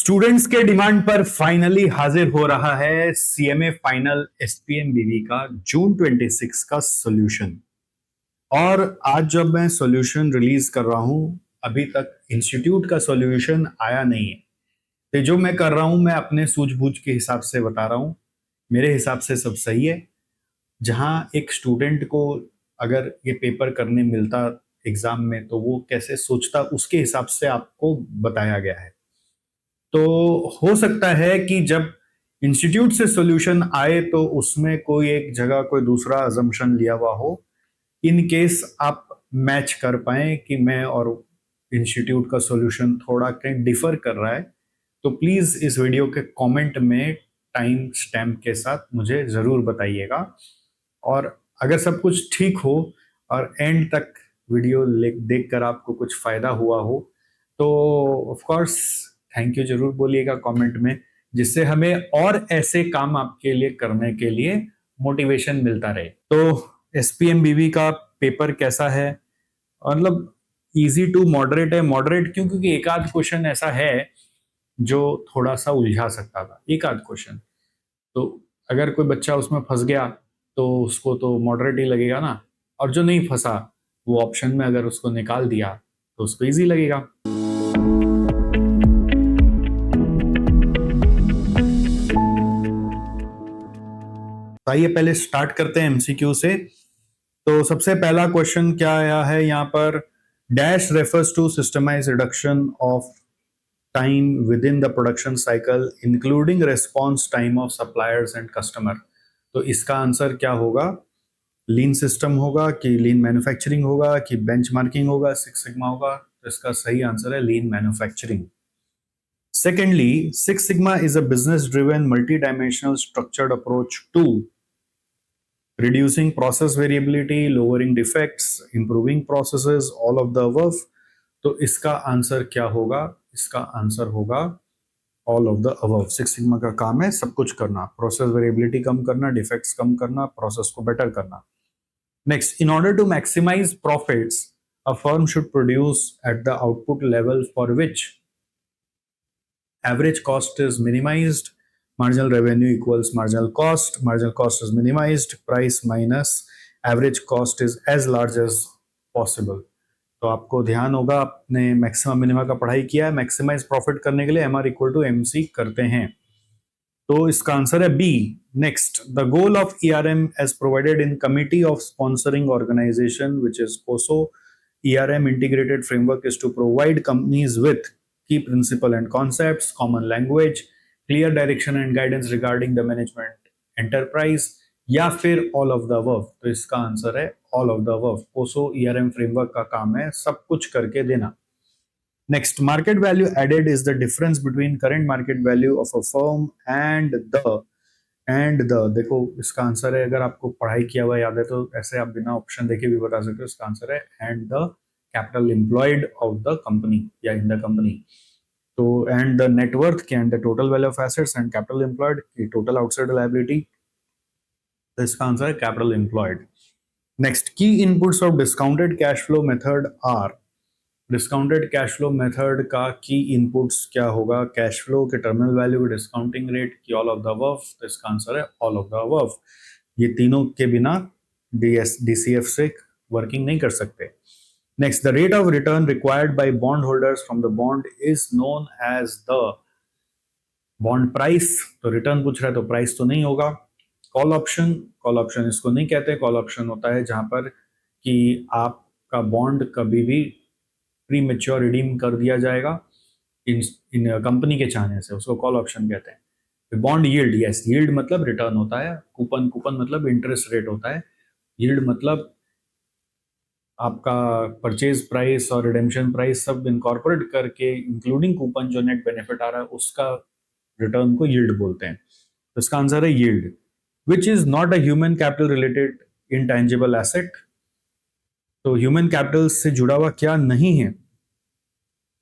Students के demand पर finally हाजिर हो रहा है सीएमए फाइनल एसपीएमबीवी का जून 26 का सॉल्यूशन। और आज जब मैं सॉल्यूशन रिलीज कर रहा हूं, अभी तक इंस्टीट्यूट का सॉल्यूशन आया नहीं है। तो जो मैं कर रहा हूं, मैं अपने सूझबूझ के हिसाब से बता रहा हूं। मेरे हिसाब से सब सही है। जहां एक स्टूडेंट को अगर ये पेपर करने मिलता एग्जाम में, तो वो कैसे सोचता, उसके हिसाब से आपको बताया गया है। तो हो सकता है कि जब इंस्टीट्यूट से सॉल्यूशन आए तो उसमें कोई एक जगह कोई दूसरा अजम्पशन लिया हुआ हो। इन केस आप मैच कर पाए कि मैं और इंस्टीट्यूट का सॉल्यूशन थोड़ा कहीं डिफर कर रहा है, तो प्लीज इस वीडियो के कमेंट में टाइम स्टैम्प के साथ मुझे जरूर बताइएगा। और अगर सब कुछ ठीक हो और एंड तक वीडियो देखकर आपको कुछ फायदा हुआ हो, तो ऑफ कोर्स थैंक यू जरूर बोलिएगा कमेंट में, जिससे हमें और ऐसे काम आपके लिए करने के लिए मोटिवेशन मिलता रहे। तो एसपीएमबीवी का पेपर कैसा है? मतलब इजी टू मॉडरेट है। मॉडरेट क्यों? क्योंकि एक आध क्वेश्चन ऐसा है जो थोड़ा सा उलझा सकता था, एक आध क्वेश्चन। तो अगर कोई बच्चा उसमें फंस गया तो उसको तो मॉडरेट ही लगेगा ना, और जो नहीं फंसा वो ऑप्शन में अगर उसको निकाल दिया तो उसको इजी लगेगा। तो आइए पहले स्टार्ट करते हैं एमसीक्यू से। तो सबसे पहला क्वेश्चन क्या आया है यहाँ पर? Dash refers to systemize reduction of time within the production cycle including response time of suppliers and customer. तो इसका आंसर क्या होगा? लीन सिस्टम होगा कि लीन मैन्युफैक्चरिंग होगा कि बेंचमार्किंग होगा, सिक्स सिग्मा होगा? तो इसका सही आंसर है लीन manufacturing. Secondly, Six Sigma is a business-driven, multi-dimensional structured approach to reducing process variability, lowering defects, improving processes, all of the above. तो इसका आंसर क्या होगा? इसका आंसर होगा all of the above. Six sigma का काम है सब कुछ करना, प्रोसेस वेरिएबिलिटी कम करना, डिफेक्ट्स कम करना, प्रोसेस को बेटर करना। Next, in order to maximize profits, a firm should produce at the output level for which average cost is minimized, marginal revenue equals marginal cost is minimized, price minus average cost is as large as possible. तो आपको ध्यान होगा, आपने maximum minima का पढ़ाई किया है। Maximise profit करने के लिए M R equal to M C करते हैं। तो इसका आंसर है B. Next, the goal of ERM as provided in committee of sponsoring organization which is COSO ERM integrated framework is to provide companies with key principle and concepts, common language, clear direction and guidance regarding the management enterprise, या फिर all of the above। तो इसका answer है all of the above। COSO ERM framework का काम है सब कुछ करके देना। Next, market value added is the difference between current market value of a firm and the देखो इसका आंसर है, अगर आपको पढ़ाई किया हुआ याद है तो ऐसे आप बिना ऑप्शन देखे भी बता सकते हो। इसका आंसर है and the capital employed of the company या इन द कंपनी। तो एंड द नेटवर्थ के and the total value of assets and capital employed की टोटल आउटसाइड लायबिलिटी। तो इसका आंसर है capital employed. Next, key inputs of discounted cash flow method are. Discounted cash flow method का key inputs क्या होगा? Cash flow के terminal value के discounting rate की ऑल ऑफ द अबव। तो इसका आंसर है ऑल ऑफ द अबव। ये तीनों के बिना DCF से वर्किंग नहीं कर सकते। Next, the rate of return required by bond holders from the bond is known as the bond price. तो रिटर्न पूछ रहा है तो प्राइस तो नहीं होगा। कॉल ऑप्शन इसको नहीं कहते। कॉल ऑप्शन होता है जहां पर कि आपका बॉन्ड कभी भी प्री मेच्योर रिडीम कर दिया जाएगा इन कंपनी के चाहने से, उसको कॉल ऑप्शन कहते हैं। बॉन्ड यील्ड, यस, यील्ड मतलब रिटर्न होता है। कूपन मतलब इंटरेस्ट रेट होता है। यील्ड मतलब आपका परचेज प्राइस और रिडेम्पशन प्राइस सब इनकॉर्पोरेट करके इंक्लूडिंग कूपन जो नेट बेनिफिट आ रहा है उसका रिटर्न को यील्ड बोलते हैं। तो इसका आंसर है yield. Which is not a human capital related intangible asset. तो ह्यूमन कैपिटल से जुड़ा हुआ क्या नहीं है?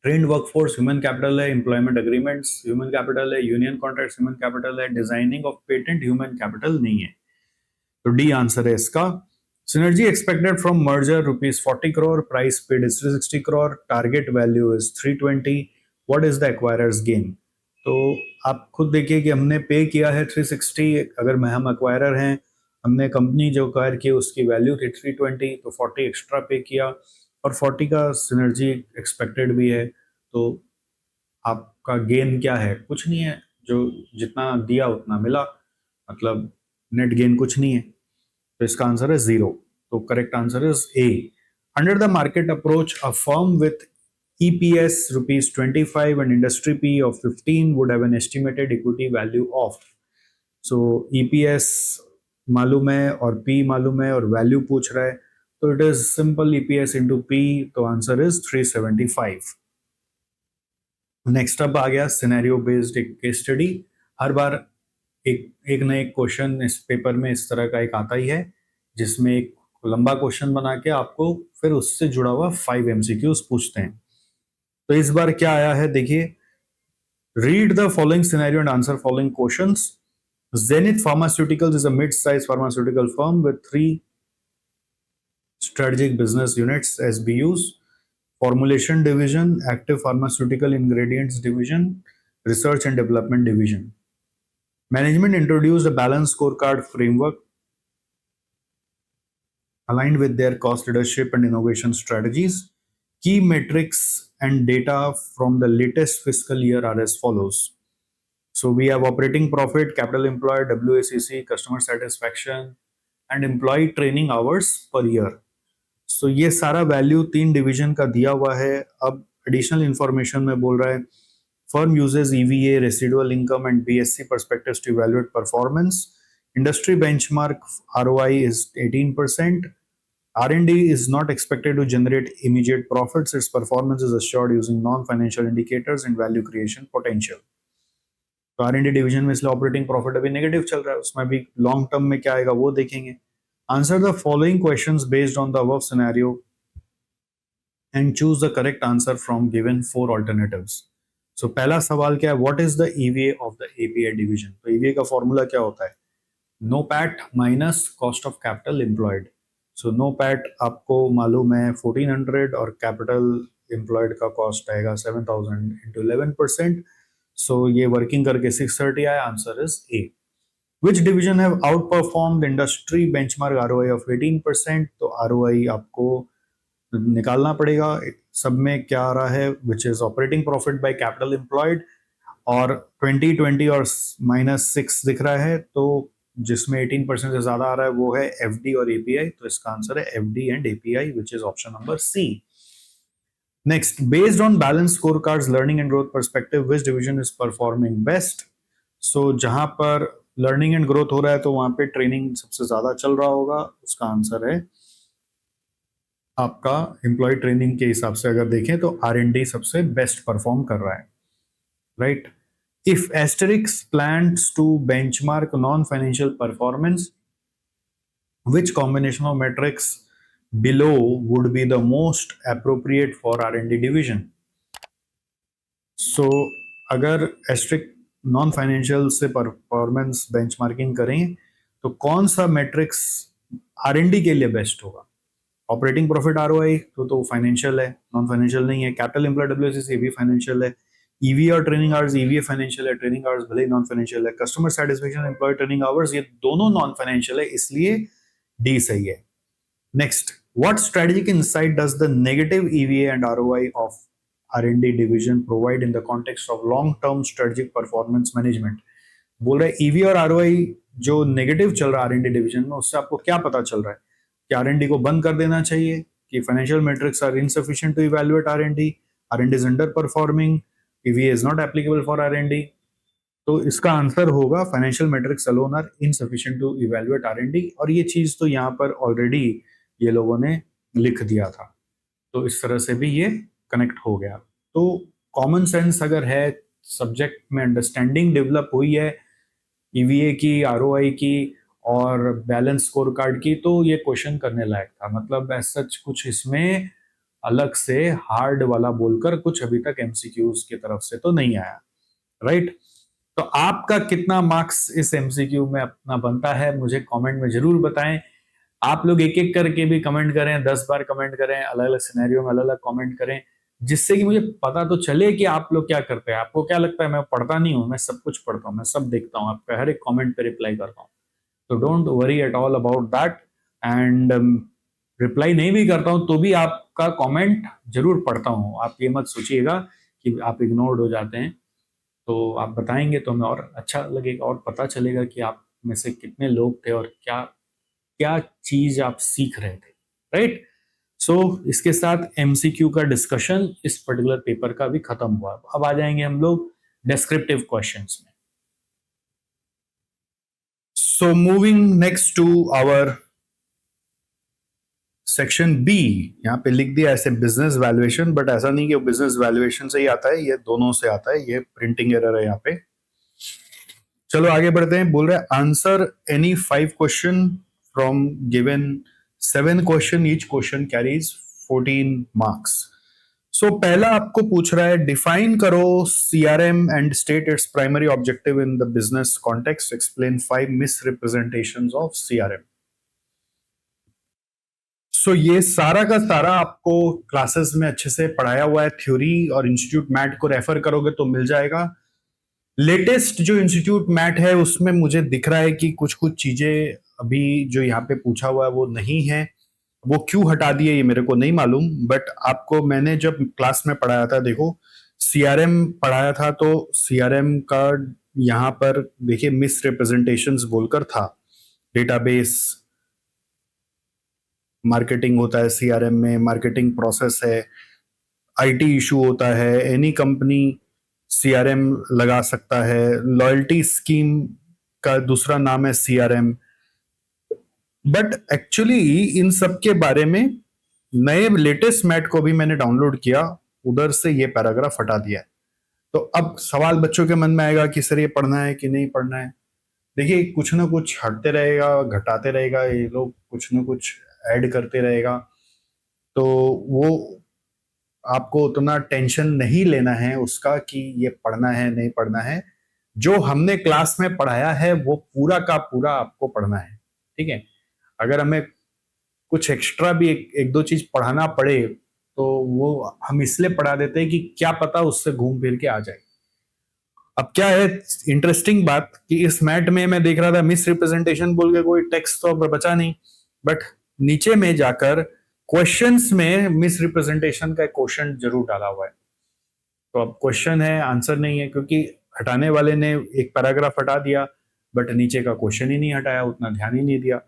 ट्रेंड वर्कफोर्स ह्यूमन कैपिटल है, एम्प्लॉयमेंट एग्रीमेंट्स ह्यूमन कैपिटल है, यूनियन कॉन्ट्रैक्ट्स ह्यूमन कैपिटल है, designing of patent human capital नहीं है। तो डी आंसर है इसका। Synergy expected from merger ₹40 crore, price paid is 360 crore, target value is 320। What is the acquirers gain? तो आप खुद देखिए कि हमने पे किया है 360, अगर मैं हम एक्वायरर हैं, हमने कंपनी जो एक्वायर की उसकी वैल्यू थी 320, तो 40 एक्स्ट्रा पे किया और 40 का सिनर्जी एक्सपेक्टेड भी है। तो आपका गेन क्या है? कुछ नहीं है, जो जितना दिया उतना मिला, मतलब नेट गेन कुछ नहीं है। तो इसका आंसर है 0। तो correct answer is a. Under the market approach a firm with EPS rupees 25 and industry P of 15 would have an estimated equity value of. So EPS मालूम है और P मालूम है और वैल्यू पूछ रहा है, तो it is simple EPS into P, तो आंसर इज 375। नेक्स्ट अप आ गया सिनेरियो बेस्ड एक केस स्टडी। हर बार एक ना एक क्वेश्चन इस पेपर में इस तरह का एक आता ही है, जिसमें एक लंबा क्वेश्चन बना के आपको फिर उससे जुड़ा हुआ 5 MCQs पूछते हैं। तो इस बार क्या आया है देखिए, read the following scenario and answer following questions. Zenith Pharmaceuticals is a mid-sized pharmaceutical firm with 3 strategic business units, SBUs: Formulation Division, Active Pharmaceutical Ingredients Division, Research and Development Division. Management introduced a balanced scorecard framework aligned with their cost leadership and innovation strategies. Key metrics and data from the latest fiscal year are as follows. So we have operating profit, capital employed, WACC, customer satisfaction, and employee training hours per year. So ये सारा value 3 division का दिया हुआ है। अब additional information में बोल रहा है, firm uses EVA, residual income, and BSC perspectives to evaluate performance. Industry benchmark ROI is 18%. R&D is not expected to generate immediate profits. Its performance is assured using non-financial indicators and value creation potential. तो R&D division में इसलिए operating profit अभी negative चल रहा है, उसमें भी long term में क्या आएगा वो देखेंगे। Answer the following questions based on the above scenario and choose the correct answer from given 4 alternatives. So पहला सवाल क्या है, what is the EVA of the API division? तो EVA का फॉर्मूला क्या होता है, NOPAT minus cost of capital employed. So NOPAT आपको मालूम है 1400 और कैपिटल एम्प्लॉयड का कॉस्ट आएगा 7000 इंटू 11%। सो ये वर्किंग करके 630 आया, answer is a. Which division have out perform the industry benchmark ROI of 18%? तो ROI आपको निकालना पड़ेगा। सब में क्या आ रहा है, which is operating profit by capital employed, और 20 और -6 दिख रहा है, तो जिसमें 18% से ज्यादा आ रहा है वो है FD और API। तो इसका आंसर है FD and API, which is option number C। Next, based on balanced scorecards, learning and growth perspective, which division is performing best? So जहां पर लर्निंग एंड ग्रोथ हो रहा है तो वहां पे ट्रेनिंग सबसे ज्यादा चल रहा होगा। उसका आंसर है आपका एम्प्लॉय ट्रेनिंग के हिसाब से अगर देखें तो R&D सबसे बेस्ट परफॉर्म कर रहा है, right. If Asterix plans to benchmark non financial performance, which combination of metrics below would be the most appropriate for R&D division? So अगर एस्ट्रिक नॉन फाइनेंशियल से परफॉर्मेंस बेंचमार्किंग करें तो कौन सा मैट्रिक्स R&D के लिए बेस्ट होगा? Operating profit ROI तो फाइनेंशियल है, नॉन फाइनेंशियल नहीं है। कैपिटल एम्प्लॉयड WACC भी फाइनेंशियल है। EVA और ट्रेनिंग आवर्स, EVA फाइनेंशियल है, ट्रेनिंग आवर्स भले ही नॉन फाइनेंशियल है। Customer satisfaction, employ training hours, ये दोनों नॉन फाइनेंशियल है, इसलिए D सही है। Next, what strategic insight does the negative EVA and ROI of R&D division provide in the context of long-term strategic performance management? बोल रहे EVA और ROI जो नेगेटिव चल रहा है R&D डिवीजन में, उससे आपको क्या पता चल रहा है कि R&D को बंद कर देना चाहिए, कि financial metrics are insufficient to evaluate R&D is underperforming, EVA is not applicable for R&D। तो इसका आंसर होगा financial metrics alone are insufficient to evaluate R&D, और ये चीज तो यहाँ पर ऑलरेडी ये लोगों ने लिख दिया था, तो इस तरह से भी ये कनेक्ट हो गया। तो कॉमन सेंस अगर है, सब्जेक्ट में अंडरस्टैंडिंग डेवलप हुई है EVA की, ROI की और बैलेंस स्कोर कार्ड की, तो ये क्वेश्चन करने लायक था। मतलब ऐसा कुछ इसमें अलग से हार्ड वाला बोलकर कुछ अभी तक MCQs की तरफ से तो नहीं आया, राइट। तो आपका कितना मार्क्स इस MCQ में अपना बनता है मुझे कमेंट में जरूर बताएं। आप लोग एक एक करके भी कमेंट करें, 10 बार कमेंट करें, अलग अलग सिनेरियो में अलग अलग कमेंट करें। जिससे कि मुझे पता तो चले कि आप लोग क्या करते हैं। आपको क्या लगता है मैं पढ़ता नहीं हूँ? मैं सब कुछ पढ़ता हूँ, मैं सब देखता हूँ, आपका हर एक कमेंट पे रिप्लाई करता हूँ। तो don't worry at all about that. And reply नहीं भी करता हूँ तो भी आपका कमेंट जरूर पढ़ता हूँ। आप ये मत सोचिएगा कि आप इग्नोर्ड हो जाते हैं। तो आप बताएंगे तो हमें और अच्छा लगेगा और पता चलेगा कि आप में से कितने लोग थे और क्या क्या चीज आप सीख रहे थे, राइट। सो इसके साथ एमसीक्यू का डिस्कशन इस पर्टिकुलर पेपर का भी खत्म हुआ। अब आ जाएंगे हम लोग डिस्क्रिप्टिव क्वेश्चंस में। So moving next to our section B. यहाँ पे लिख दिया ऐसे बिजनेस वैल्यूएशन, बट ऐसा नहीं कि वो बिजनेस वैल्यूएशन से ही आता है, ये दोनों से आता है, ये प्रिंटिंग एरर है यहाँ पे। चलो आगे बढ़ते हैं। बोल रहे हैं answer any 5 question from given 7 question, each question carries 14 marks. So पहला आपको पूछ रहा है डिफाइन करो CRM and state its primary objective in the business context, explain 5 misrepresentations of CRM. So ये सारा का सारा आपको क्लासेस में अच्छे से पढ़ाया हुआ है, थ्योरी और इंस्टीट्यूट मैट को रेफर करोगे तो मिल जाएगा। लेटेस्ट जो इंस्टीट्यूट मैट है उसमें मुझे दिख रहा है कि कुछ कुछ चीजें अभी जो यहाँ पे पूछा हुआ है वो नहीं है। वो क्यों हटा दिए ये मेरे को नहीं मालूम, बट आपको मैंने जब क्लास में पढ़ाया था, देखो सीआरएम पढ़ाया था तो सीआरएम का यहाँ पर देखिए मिस रिप्रेजेंटेशंस बोलकर था। डेटाबेस मार्केटिंग होता है सीआरएम में, मार्केटिंग प्रोसेस है, आईटी इशू होता है, एनी कंपनी सीआरएम लगा सकता है, लॉयल्टी स्कीम का दूसरा नाम है सीआरएम। बट एक्चुअली इन सब के बारे में नए लेटेस्ट मैट को भी मैंने डाउनलोड किया, उधर से ये पैराग्राफ हटा दिया है। तो अब सवाल बच्चों के मन में आएगा कि सर ये पढ़ना है कि नहीं पढ़ना है। देखिए कुछ ना कुछ हटते रहेगा, घटाते रहेगा, ये लोग कुछ ना कुछ ऐड करते रहेगा, तो वो आपको उतना टेंशन नहीं लेना है उसका कि ये पढ़ना है नहीं पढ़ना है। जो हमने क्लास में पढ़ाया है वो पूरा का पूरा आपको पढ़ना है, ठीक है। अगर हमें कुछ एक्स्ट्रा भी एक दो चीज पढ़ाना पड़े तो वो हम इसलिए पढ़ा देते हैं कि क्या पता उससे घूम फिर के आ जाए। अब क्या है इंटरेस्टिंग बात कि इस मैट में मैं देख रहा था मिस रिप्रेजेंटेशन बोल के कोई टेक्स्ट तो बचा नहीं, बट नीचे में जाकर क्वेश्चंस में मिस रिप्रेजेंटेशन का क्वेश्चन जरूर डाला हुआ है। तो अब क्वेश्चन है आंसर नहीं है, क्योंकि हटाने वाले ने एक पैराग्राफ हटा दिया बट नीचे का क्वेश्चन ही नहीं हटाया, उतना ध्यान ही नहीं दिया।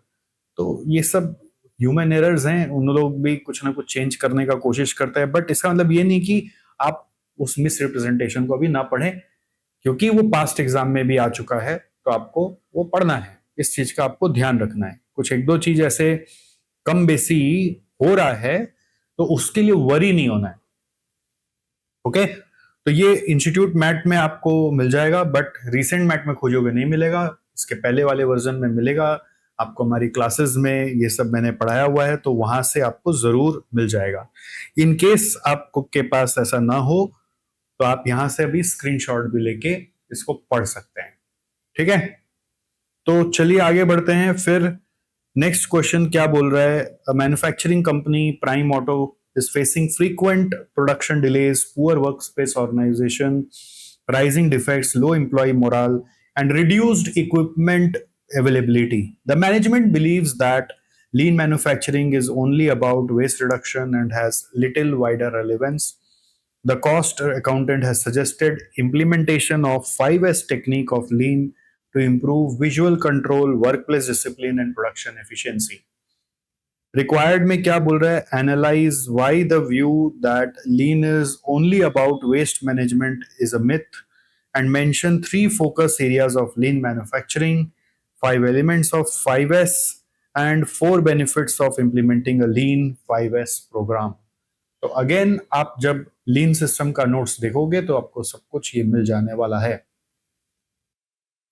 तो ये सब ह्यूमन एरर्स हैं, उन लोग भी कुछ ना कुछ चेंज करने का कोशिश करते हैं, बट इसका मतलब ये नहीं कि आप उस मिस रिप्रेजेंटेशन को भी ना पढ़ें, क्योंकि वो पास्ट एग्जाम में भी आ चुका है तो आपको वो पढ़ना है। इस चीज का आपको ध्यान रखना है। कुछ एक दो चीज ऐसे कम बेसी हो रहा है तो उसके लिए वरी नहीं होना है, ओके। तो ये इंस्टीट्यूट मैट में आपको मिल जाएगा, बट रीसेंट मैट में खोजोगे नहीं मिलेगा, इसके पहले वाले वर्जन में मिलेगा आपको। हमारी क्लासेस में ये सब मैंने पढ़ाया हुआ है तो वहां से आपको जरूर मिल जाएगा। इन केस आपको के पास ऐसा ना हो तो आप यहां से अभी स्क्रीनशॉट भी लेके इसको पढ़ सकते हैं, ठीक है। तो चलिए आगे बढ़ते हैं फिर। नेक्स्ट क्वेश्चन क्या बोल रहा है, manufacturing company prime auto is facing frequent production delays, poor workspace organization, rising defects, low employee morale, and reduced equipment availability. The management believes that lean manufacturing is only about waste reduction and has little wider relevance. The cost accountant has suggested implementation of 5S technique of lean to improve visual control, workplace discipline, and production efficiency. Required में क्या बोल रहा है, analyze why the view that lean is only about waste management is a myth and mention 3 focus areas of lean manufacturing, 5 elements of 5S and 4 benefits of implementing a lean 5S program. तो again आप जब लीन system का notes देखोगे तो आपको सब कुछ ये मिल जाने वाला है।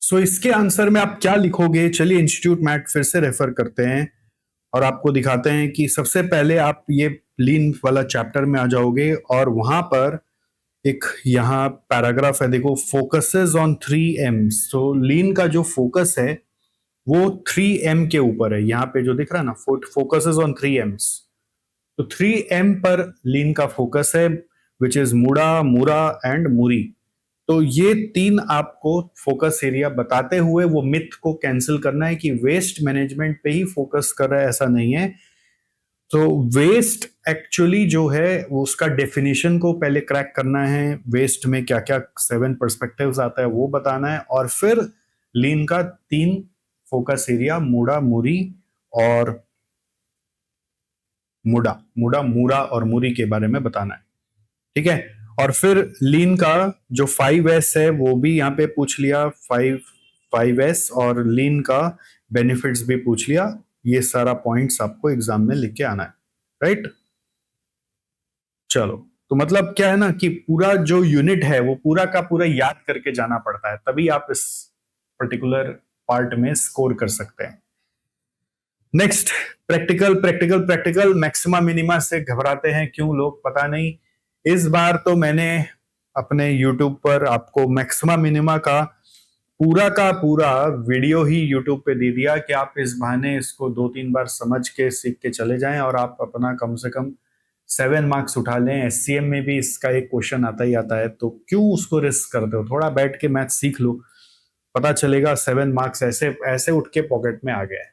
सो इसके आंसर में आप क्या लिखोगे, चलिए इंस्टीट्यूट मैट फिर से रेफर करते हैं और आपको दिखाते हैं कि सबसे पहले आप ये लीन वाला चैप्टर में आ जाओगे और वहां पर एक यहाँ पैराग्राफ है, देखो फोकसेस ऑन 3 M's। तो लीन का जो फोकस है वो 3M के ऊपर है, यहाँ पे जो दिख रहा है ना फोकसेस ऑन 3 M's। तो 3M पर लीन का फोकस है। विच इज मुडा, मुरा एंड मुरी। तो ये तीन आपको फोकस एरिया बताते हुए वो मिथ को कैंसिल करना है कि वेस्ट मैनेजमेंट पे ही फोकस कर रहा है, ऐसा नहीं है। तो वेस्ट एक्चुअली जो है वो उसका डेफिनेशन को पहले क्रैक करना है, वेस्ट में क्या क्या 7 पर्सपेक्टिव्स आता है वो बताना है, और फिर लीन का 3 फोकस एरिया मुडा, मुरी और मुडा, मुडा, मूरा और मुरी के बारे में बताना है। ठीक है, और फिर लीन का जो 5S है वो भी यहाँ पे पूछ लिया, 5S, और लीन का बेनिफिट्स भी पूछ लिया। ये सारा पॉइंट्स आपको एग्जाम में लिख के आना है, राइट। चलो, तो मतलब क्या है ना कि पूरा जो यूनिट है वो पूरा का पूरा याद करके जाना पड़ता है, तभी आप इस पर्टिकुलर पार्ट में स्कोर कर सकते हैं। Next, practical practical practical, maxima minima से घबराते हैं क्यों लोग, पता नहीं। इस बार तो मैंने अपने YouTube पर आपको मैक्सिमा मिनिमा का पूरा वीडियो ही YouTube पे दे दिया कि आप इस बहाने इसको 2-3 बार समझ के सीख के चले जाएं और आप अपना कम से कम 7 मार्क्स उठा लें। SCM में भी इसका एक क्वेश्चन आता ही आता है, तो क्यों उसको रिस्क करते हो, थोड़ा बैठ के मैथ सीख लो, पता चलेगा 7 मार्क्स ऐसे ऐसे उठ के पॉकेट में आ गए।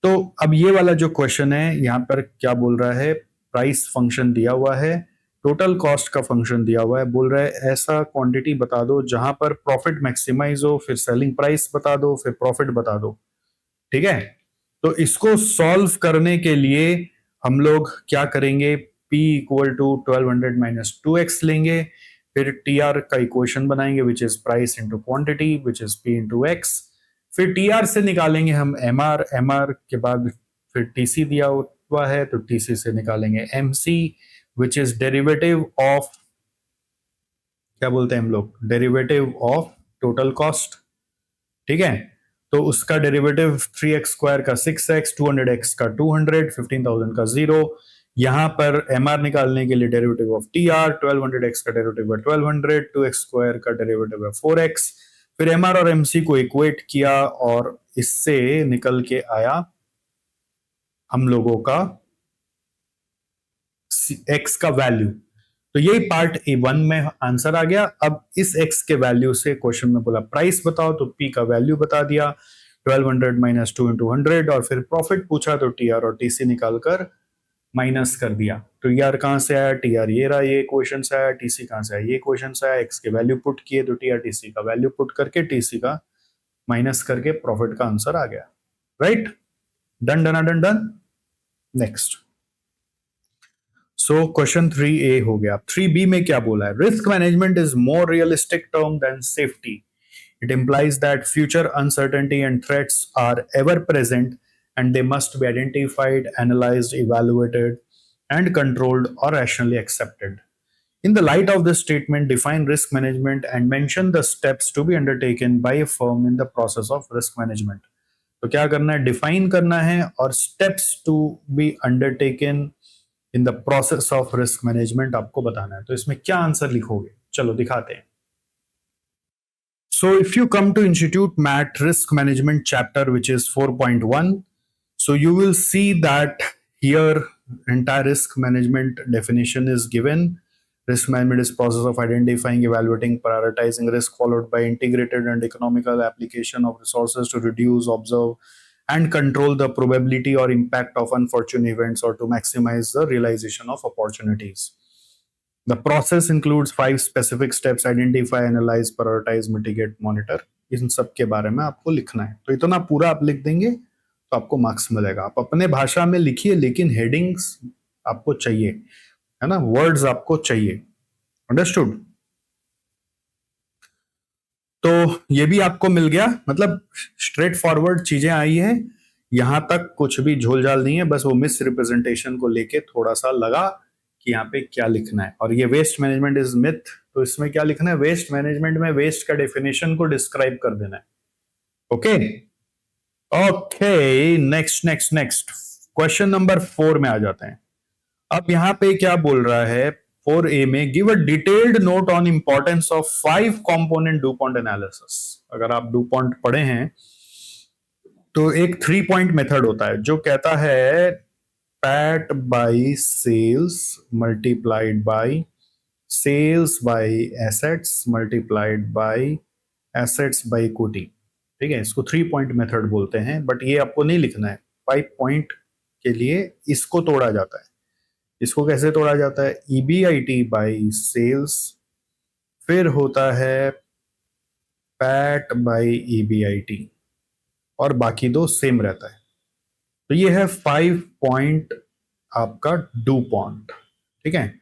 तो अब ये वाला जो क्वेश्चन है यहाँ पर क्या बोल रहा है, प्राइस फंक्शन दिया हुआ है, टोटल कॉस्ट का फंक्शन दिया हुआ है, बोल रहा है ऐसा क्वांटिटी बता दो जहां पर प्रॉफिट मैक्सिमाइज हो, फिर सेलिंग प्राइस बता दो, फिर प्रॉफिट बता दो। ठीक है, तो इसको सॉल्व करने के लिए हम लोग क्या करेंगे, P equal to 1200 minus 2x लेंगे, फिर TR का इक्वेशन बनाएंगे which is price into quantity which is P into x, फिर TR से निकालेंगे हम MR के बाद फिर TC दिया हुआ है तो TC से निकालेंगे MC which is derivative of, क्या बोलते हैं हम लोग, डेरिवेटिव ऑफ टोटल कॉस्ट। ठीक है, तो उसका डेरिवेटिव 3x स्क्वायर का 6x, 200x का 200, 15,000 का 0। यहां पर MR निकालने के लिए डेरिवेटिव ऑफ TR, 1200x का डेरिवेटिव है 1200, 2x स्क्वायर का डेरिवेटिव है 4x, फिर MR और MC को इक्वेट किया और इससे निकल के आया हम लोगों का x का वैल्यू। तो यही पार्ट A1 में आंसर आ गया। अब इस x के वैल्यू से क्वेश्चन में बोला प्राइस बताओ, तो P का वैल्यू बता दिया 1200 माइनस 2 इंटू 100, और फिर प्रॉफिट पूछा तो TR और TC निकालकर माइनस कर दिया। तो TR कहां से आया, TR ये रहा, ये क्वेश्चन से आया, TC कहां से आया, ये क्वेश्चन से आया, x के वैल्यू पुट किए तो TR TC का वैल्यू पुट करके TC का माइनस करके प्रॉफिट का आंसर आ गया, right. Done done done done. Next, so question 3A हो गया। 3B में क्या बोला है, risk management is more realistic term than safety. It implies that future uncertainty and threats are ever present and they must be identified, analyzed, evaluated, and controlled or rationally accepted. In the light of this statement, define risk management and mention the steps to be undertaken by a firm in the process of risk management. तो क्या करना है, define करना है और steps to be undertaken in the process of risk management आपको बताना है। तो इसमें क्या आंसर लिखोगे, चलो दिखाते हैं। So if you come to Institute MAT Risk Management chapter, which is 4.1, so you will see that here entire risk management definition is given. Risk management is process of identifying, evaluating, prioritizing risk, followed by integrated and economical application of resources to reduce, observe, and control the probability or impact of unfortunate events or to maximize the realization of opportunities. The process includes 5 specific steps: identify, analyze, prioritize, mitigate, monitor. इन सब के बारे में आपको लिखना है। तो इतना पूरा आप लिख देंगे तो आपको मार्क्स मिलेगा। आप अपने भाषा में लिखिए लेकिन हेडिंग्स आपको चाहिए, है ना, वर्ड्स आपको चाहिए। अंडरस्टूड? तो ये भी आपको मिल गया, मतलब स्ट्रेट फॉरवर्ड चीजें आई है, यहां तक कुछ भी झोलझाल नहीं है, बस वो मिस रिप्रेजेंटेशन को लेके थोड़ा सा लगा कि यहाँ पे क्या लिखना है। और ये वेस्ट मैनेजमेंट इज मिथ, तो इसमें क्या लिखना है, वेस्ट मैनेजमेंट में वेस्ट का डेफिनेशन को डिस्क्राइब कर देना है। Okay okay, next next next, question number 4 में आ जाते हैं। अब यहाँ पे क्या बोल रहा है 4A में, give a detailed note on importance of 5 component DuPont analysis. अगर आप डुपॉन्ट पढ़े हैं तो एक 3 पॉइंट मेथड होता है जो कहता है PAT by sales multiplied by sales by assets multiplied by assets by equity. ठीक है, इसको 3 पॉइंट मेथड बोलते हैं, बट ये आपको नहीं लिखना है। 5 पॉइंट के लिए इसको तोड़ा जाता है। इसको कैसे तोड़ा जाता है? ईबीआईटी बाय सेल्स, फिर होता है पैट बाय ईबीआईटी, और बाकी दो सेम रहता है। तो ये है 5 पॉइंट आपका डू पॉइंट। ठीक है,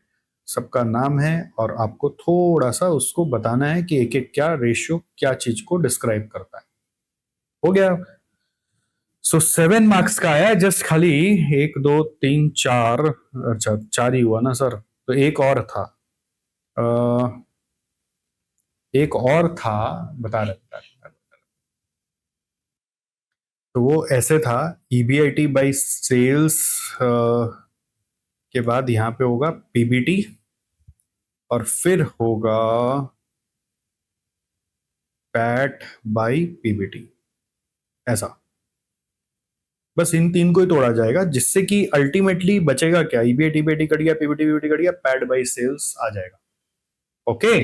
सबका नाम है और आपको थोड़ा सा उसको बताना है कि एक एक क्या रेशियो क्या चीज को डिस्क्राइब करता है। हो गया। सो 7 मार्क्स का आया जस्ट खाली। 1 2 3 4, अच्छा 4 ही हुआ ना सर? तो एक और था, एक और था, बता रहे। तो वो ऐसे था, ईबीआईटी बाई सेल्स के बाद यहां पे होगा पीबीटी, और फिर होगा पैट बाई पीबीटी, ऐसा। बस इन तीन को ही तोड़ा जाएगा, जिससे कि अल्टीमेटली बचेगा क्या? ईबीआईटी बीटी कट गया, पीबीटी पीबीटी कट गया, पैट बाई सेल्स आ जाएगा। ओके,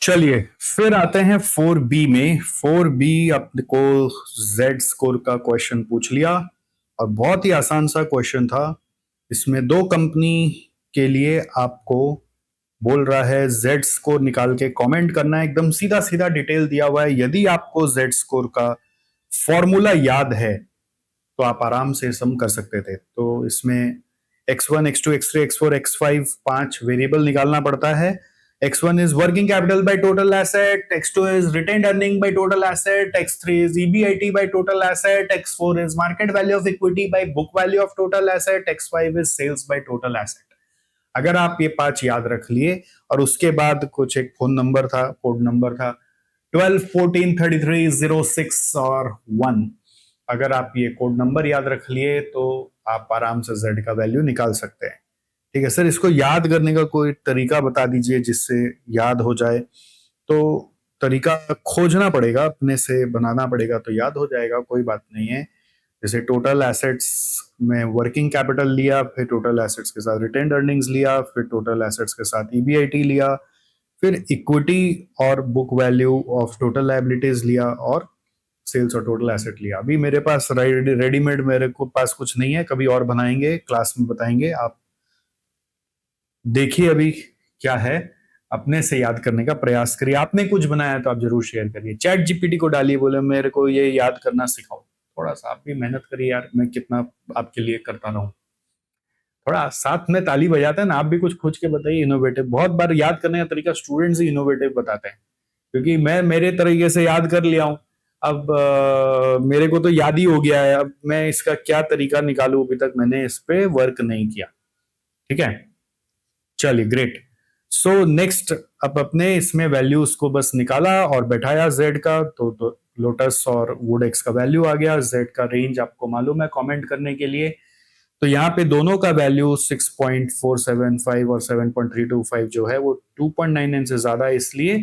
चलिए फिर आते हैं 4B में। 4B आपको जेड स्कोर का क्वेश्चन पूछ लिया, और बहुत ही आसान सा क्वेश्चन था। इसमें दो कंपनी के लिए आपको बोल रहा है जेड स्कोर निकाल के कमेंट करना है। एकदम सीधा सीधा डिटेल दिया हुआ है। यदि आपको जेड स्कोर का फॉर्मूला याद है तो आप आराम से सम कर सकते थे। तो इसमें x1 x2 x3 x4 x5 5 variable निकालना पड़ता है। x1 is working capital by total asset, x2 is retained earning by total asset, x3 is EBIT by total asset, x4 is market value of equity by book value of total asset, x5 is sales by total asset। अगर आप ये 5 याद रख लिए, और उसके बाद कुछ एक फोन नंबर था, कोड नंबर था 12 14 33 06 और 1। अगर आप ये कोड नंबर याद रख लिए तो आप आराम से जेड का वैल्यू निकाल सकते हैं। ठीक है सर, इसको याद करने का कोई तरीका बता दीजिए जिससे याद हो जाए। तो तरीका खोजना पड़ेगा, अपने से बनाना पड़ेगा, तो याद हो जाएगा, कोई बात नहीं है। जैसे टोटल एसेट्स में वर्किंग कैपिटल लिया, फिर टोटल एसेट्स के साथ रिटेन्ड अर्निंग्स लिया, फिर टोटल एसेट्स के साथ ईबीआईटी लिया, फिर इक्विटी और book value of total liabilities लिया, और सेल्स और टोटल एसेट लिया। अभी मेरे पास रेडीमेड मेरे को पास कुछ नहीं है, कभी और बनाएंगे, क्लास में बताएंगे। आप देखिए अभी क्या है, अपने से याद करने का प्रयास करिए। आपने कुछ बनाया तो आप जरूर शेयर करिए, चैट जीपीटी को डालिए, बोले मेरे को ये याद करना सिखाओ। थोड़ा सा आप भी मेहनत करिए यार, मैं कितना आपके लिए करता रहूं। थोड़ा साथ में ताली बजाते हैं ना, आप भी कुछ खोज के बताइए इनोवेटिव। बहुत बार याद करने का तरीका स्टूडेंट्स ही इनोवेटिव बताते हैं, क्योंकि मैं मेरे तरीके से याद कर लिया हूं। अब मेरे को तो याद ही हो गया है, अब मैं इसका क्या तरीका निकालूं? अभी तक मैंने इस पे वर्क नहीं किया। ठीक है, चलिए ग्रेट। सो नेक्स्ट, अब अपने इसमें वैल्यूज को बस निकाला और बैठाया जेड का, तो लोटस और वुडेक्स का वैल्यू आ गया। जेड का रेंज आपको मालूम है कमेंट करने के लिए। तो यहाँ पे दोनों का वैल्यू 6.475 और 7.325 जो है वो 2.99 से ज्यादा है, इसलिए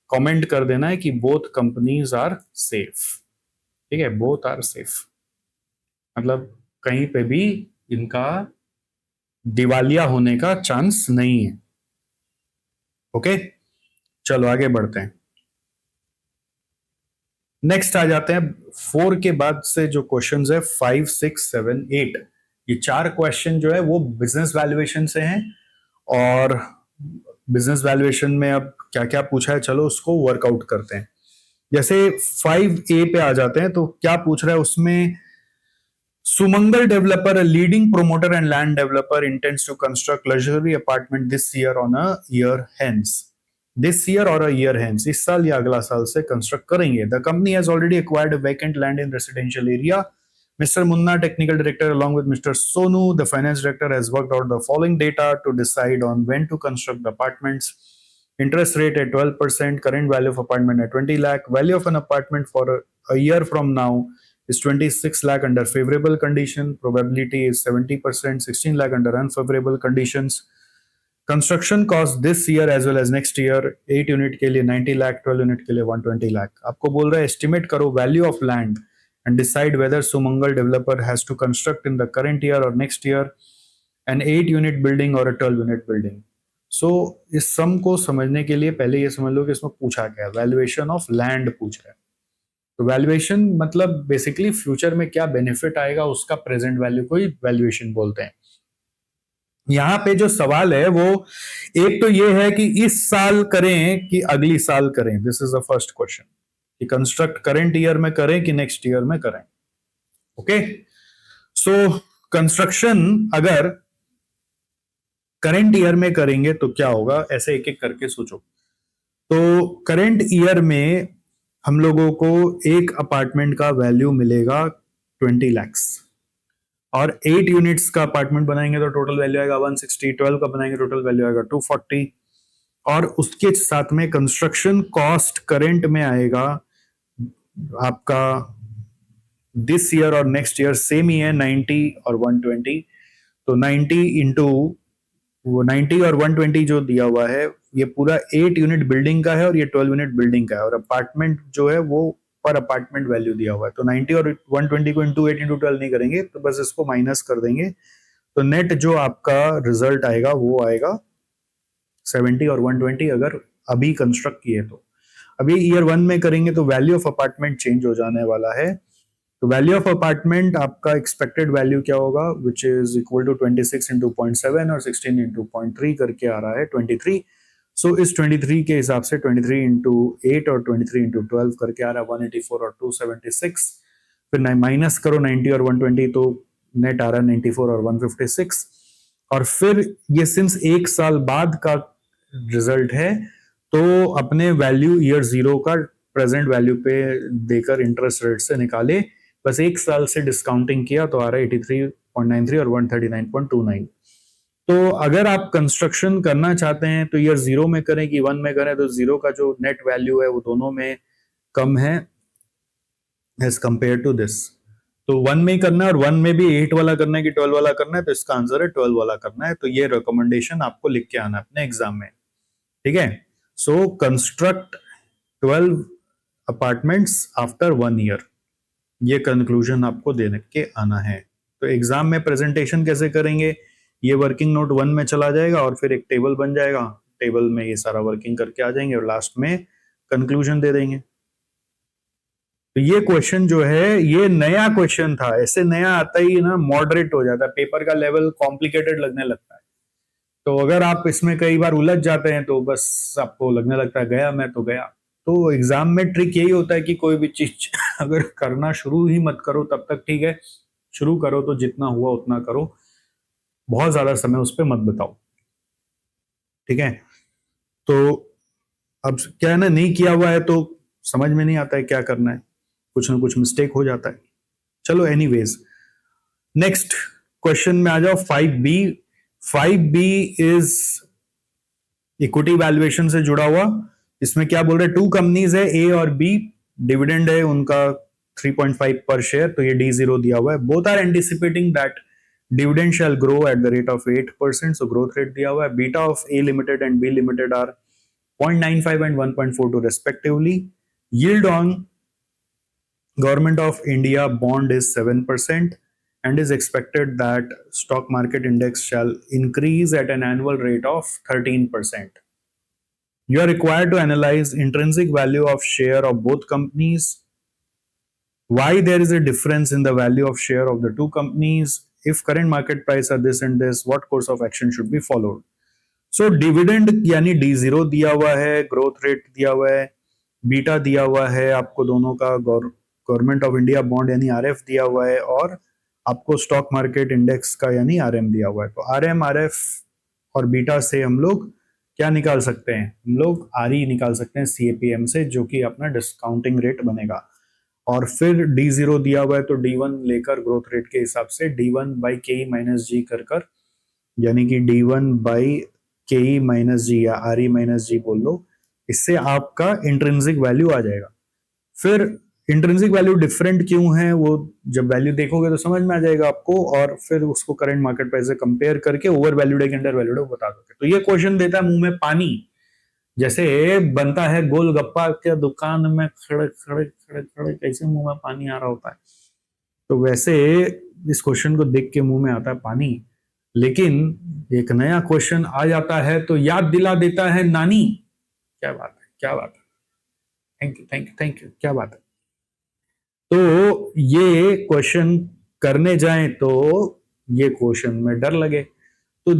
कमेंट कर देना है कि बोथ कंपनीज आर सेफ। ठीक है, बोथ आर सेफ, मतलब कहीं पे भी इनका दिवालिया होने का चांस नहीं है। ओके, चलो आगे बढ़ते हैं। नेक्स्ट आ जाते हैं 4 के बाद से जो क्वेश्चंस है 5 6 7 8। ये 4 क्वेश्चन जो है वो बिजनेस वैल्यूएशन से हैं, और बिजनेस वैल्यूएशन में अब क्या क्या पूछा है, चलो उसको वर्कआउट करते हैं। जैसे 5A पे आ जाते हैं, तो क्या पूछ रहा है उसमें? Sumangal developer, leading promoter and land developer, intends to construct luxury apartment this year on a year hence. This year और अ ईयर हेंस, इस साल या अगला साल से कंस्ट्रक्ट करेंगे। The company has already acquired vacant land in residential area. Mr. Munna, technical director, along with Mr. Sonu, the finance director, has worked out the following data to decide on when to construct the apartments. Interest rate at 12%, current value of apartment at 20 lakh, value of an apartment for a year from now is 26 lakh under favorable condition, probability is 70%, 16 lakh under unfavorable conditions. Construction cost this year as well as next year, 8 unit के लिए 90 lakh, 12 unit के लिए 120 लाख। आपको बोल रहा है estimate करो value of land and decide whether Sumangal developer has to construct in the current year or next year. An 8 unit building और अ 12 यूनिट बिल्डिंग। सो इस सम को समझने के लिए पहले ये समझ लो कि इसमें पूछा क्या है, वैल्यूएशन ऑफ लैंड पूछ रहा है। तो वैल्यूएशन मतलब बेसिकली फ्यूचर में क्या बेनिफिट आएगा उसका प्रेजेंट वैल्यू को ही वैल्यूएशन बोलते हैं। यहाँ पे जो सवाल है वो एक तो ये है कि इस साल करें कि अगली साल करें, this is the first question, कि कंस्ट्रक्ट करंट ईयर में करें कि नेक्स्ट ईयर में करें। ओके, सो कंस्ट्रक्शन अगर करंट ईयर में करेंगे तो क्या होगा, ऐसे एक एक करके सोचो। तो करंट ईयर में हम लोगों को एक अपार्टमेंट का वैल्यू मिलेगा 20 लैक्स, और 8 यूनिट्स का अपार्टमेंट बनाएंगे तो टोटल वैल्यू आएगा 160, 12 का बनाएंगे टोटल वैल्यू आएगा 240, और उसके साथ में कंस्ट्रक्शन कॉस्ट करंट में आएगा आपका दिस ईयर और नेक्स्ट ईयर सेम ही है 90 और 120। तो 90 इंटू वो 90 और 120 जो दिया हुआ है ये पूरा 8 यूनिट बिल्डिंग का है और ये 12 यूनिट बिल्डिंग का है, और अपार्टमेंट जो है वो पर अपार्टमेंट वैल्यू दिया हुआ है। तो 90 और 120 को इंटू 8 इंटू 12 नहीं करेंगे, तो बस इसको माइनस कर देंगे, तो नेट जो आपका रिजल्ट आएगा वो आएगा 70 और 120 अगर अभी कंस्ट्रक्ट किए तो। अभी ईयर 1 में करेंगे तो वैल्यू ऑफ अपार्टमेंट चेंज हो जाने वाला है। तो वैल्यू ऑफ अपार्टमेंट आपका एक्सपेक्टेड वैल्यू क्या होगा, which is equal to 26 into 0.7 और 16 इंटू 0.3 करके आ रहा है 23। सो इस 23 के हिसाब से 23 इंटू 8 और 23 इंटू 12 करके आ रहा है 184 और 276। फिर माइनस करो 90 और 120 तो नेट आ रहा है 94 और 156। और फिर ये सिंस एक साल बाद का रिजल्ट है तो अपने वैल्यू ईयर 0 का प्रेजेंट वैल्यू पे देकर इंटरेस्ट रेट से निकाले, बस एक साल से डिस्काउंटिंग किया तो आ रहा है 83.93 और 139.29। तो अगर आप कंस्ट्रक्शन करना चाहते हैं तो ईयर 0 में करें कि 1 में करें, तो 0 का जो नेट वैल्यू है वो दोनों में कम है एज कंपेयर टू दिस। तो 1 में ही करना है और 1 में भी 8 वाला करना है कि 12 वाला करना है, तो इसका आंसर है 12 वाला करना है। तो ये रिकमेंडेशन आपको लिख के आना है अपने एग्जाम में, ठीक है। सो कंस्ट्रक्ट 12 अपार्टमेंट्स आफ्टर 1 ईयर, ये कंक्लूजन आपको देने के आना है। तो एग्जाम में प्रेजेंटेशन कैसे करेंगे, ये वर्किंग नोट 1 में चला जाएगा और फिर एक टेबल बन जाएगा, टेबल में ये सारा वर्किंग करके आ जाएंगे और लास्ट में कंक्लूजन दे देंगे। तो ये क्वेश्चन जो है ये नया क्वेश्चन था, ऐसे नया आता ही ना मॉडरेट हो जाता है, पेपर का लेवल कॉम्प्लिकेटेड लगने लगता है। तो अगर आप इसमें कई बार उलझ जाते हैं तो बस आपको लगने लगता है गया मैं तो गया। तो एग्जाम में ट्रिक यही होता है कि कोई भी चीज अगर करना शुरू ही मत करो तब तक ठीक है, शुरू करो तो जितना हुआ उतना करो, बहुत ज्यादा समय उस पर मत बताओ, ठीक है। तो अब क्या है ना, नहीं किया हुआ है तो समझ में नहीं आता है क्या करना है, कुछ ना कुछ मिस्टेक हो जाता है। चलो एनीवेज, नेक्स्ट क्वेश्चन में आ जाओ 5B। 5B is equity valuation से जुड़ा हुआ। इसमें क्या बोल रहे हैं, टू कंपनीज है ए और बी, डिविडेंड है उनका 3.5 पर शेयर, तो ये D0 दिया हुआ है। Both are anticipating that dividend shall grow at the rate of 8%, so growth rate दिया हुआ है। Beta of A limited and B limited are 0.95 and 1.42 respectively. Yield on Government of India bond is 7% and is expected that stock market index shall increase at an annual rate of 13%. You are required to analyze intrinsic value of share of both companies, why there is a difference in the value of share of the two companies, if current market price are this and this, what course of action should be followed. So dividend यानी D0 दिया हुआ है, growth rate दिया हुआ है, beta दिया हुआ है आपको दोनों का, गवर्नमेंट ऑफ इंडिया बॉन्ड यानी RF दिया हुआ है, और आपको स्टॉक मार्केट इंडेक्स का यानी RM दिया हुआ है। तो RM, RF और बीटा से हम लोग क्या निकाल सकते हैं, हम लोग RE निकाल सकते हैं CAPM से, जो कि अपना डिस्काउंटिंग रेट बनेगा। और फिर D0 दिया हुआ है तो D1 लेकर ग्रोथ रेट के हिसाब से D1 बाई KE माइनस जी कर यानी कि D1 बाई KE माइनस जी या RE माइनस जी बोल लो, इससे आपका इंट्रिंसिक वैल्यू आ जाएगा। फिर इंट्रिंसिक वैल्यू डिफरेंट क्यों है वो जब वैल्यू देखोगे तो समझ में आ जाएगा आपको, और फिर उसको करंट मार्केट प्राइस से कंपेयर करके ओवर वैल्यूड है कि अंडर वैल्यूड है बता दोगे। तो ये क्वेश्चन देता है मुंह में पानी, जैसे बनता है गोलगप्पा के दुकान में खड़े खड़े खड़े खड़े कैसे मुंह में पानी आ रहा होता है, तो वैसे इस क्वेश्चन को देख के मुंह में आता है पानी। लेकिन एक नया क्वेश्चन आ जाता है तो याद दिला देता है नानी। क्या बात है, क्या बात है, thank you thank you thank you, क्या बात है। तो ये क्वेश्चन करने जाएं तो ये क्वेश्चन में डर लगे। तो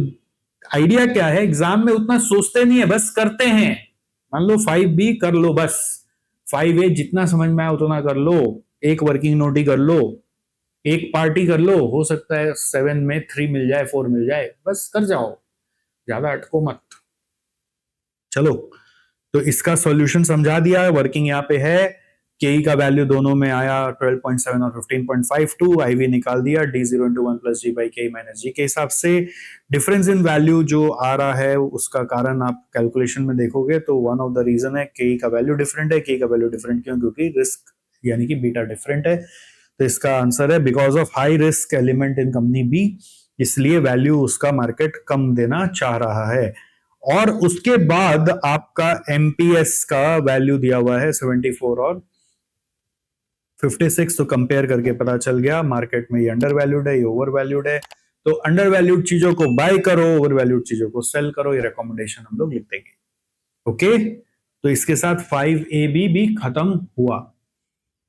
आइडिया क्या है, एग्जाम में उतना सोचते नहीं है, बस करते हैं। मान लो 5B कर लो, बस 5A जितना समझ में आया उतना कर लो, एक वर्किंग नोट ही कर लो, एक पार्टी कर लो, हो सकता है 7 में 3 मिल जाए, 4 मिल जाए, बस कर जाओ, ज्यादा अटको मत। चलो, तो इसका सॉल्यूशन समझा दिया है। वर्किंग यहाँ पे है, के का वैल्यू दोनों में आया 12.7 और 15.52, आईवी निकाल दिया d0 into 1 plus g by k minus g के हिसाब से। डिफरेंस इन वैल्यू जो आ रहा है उसका कारण आप कैलकुलेशन में देखोगे तो वन ऑफ द रीजन है के का वैल्यू डिफरेंट है। के का वैल्यू डिफरेंट क्यों? क्योंकि रिस्क यानी कि बीटा डिफरेंट है। तो इसका आंसर है because of high risk element in company B, इसलिए वैल्यू उसका मार्केट कम देना चाह रहा है। और उसके बाद आपका एमपीएस का वैल्यू दिया हुआ है 74 और 56, तो कंपेयर करके पता चल गया मार्केट में ये अंडर वैल्यूड है, ये ओवर वैल्यूड है। तो अंडर वैल्यूड चीजों को बाय करो, ओवर वैल्यूड चीजों को सेल करो, ये रिकमेंडेशन हम लोग लिख देंगे। ओके, तो इसके साथ 5AB भी खत्म हुआ।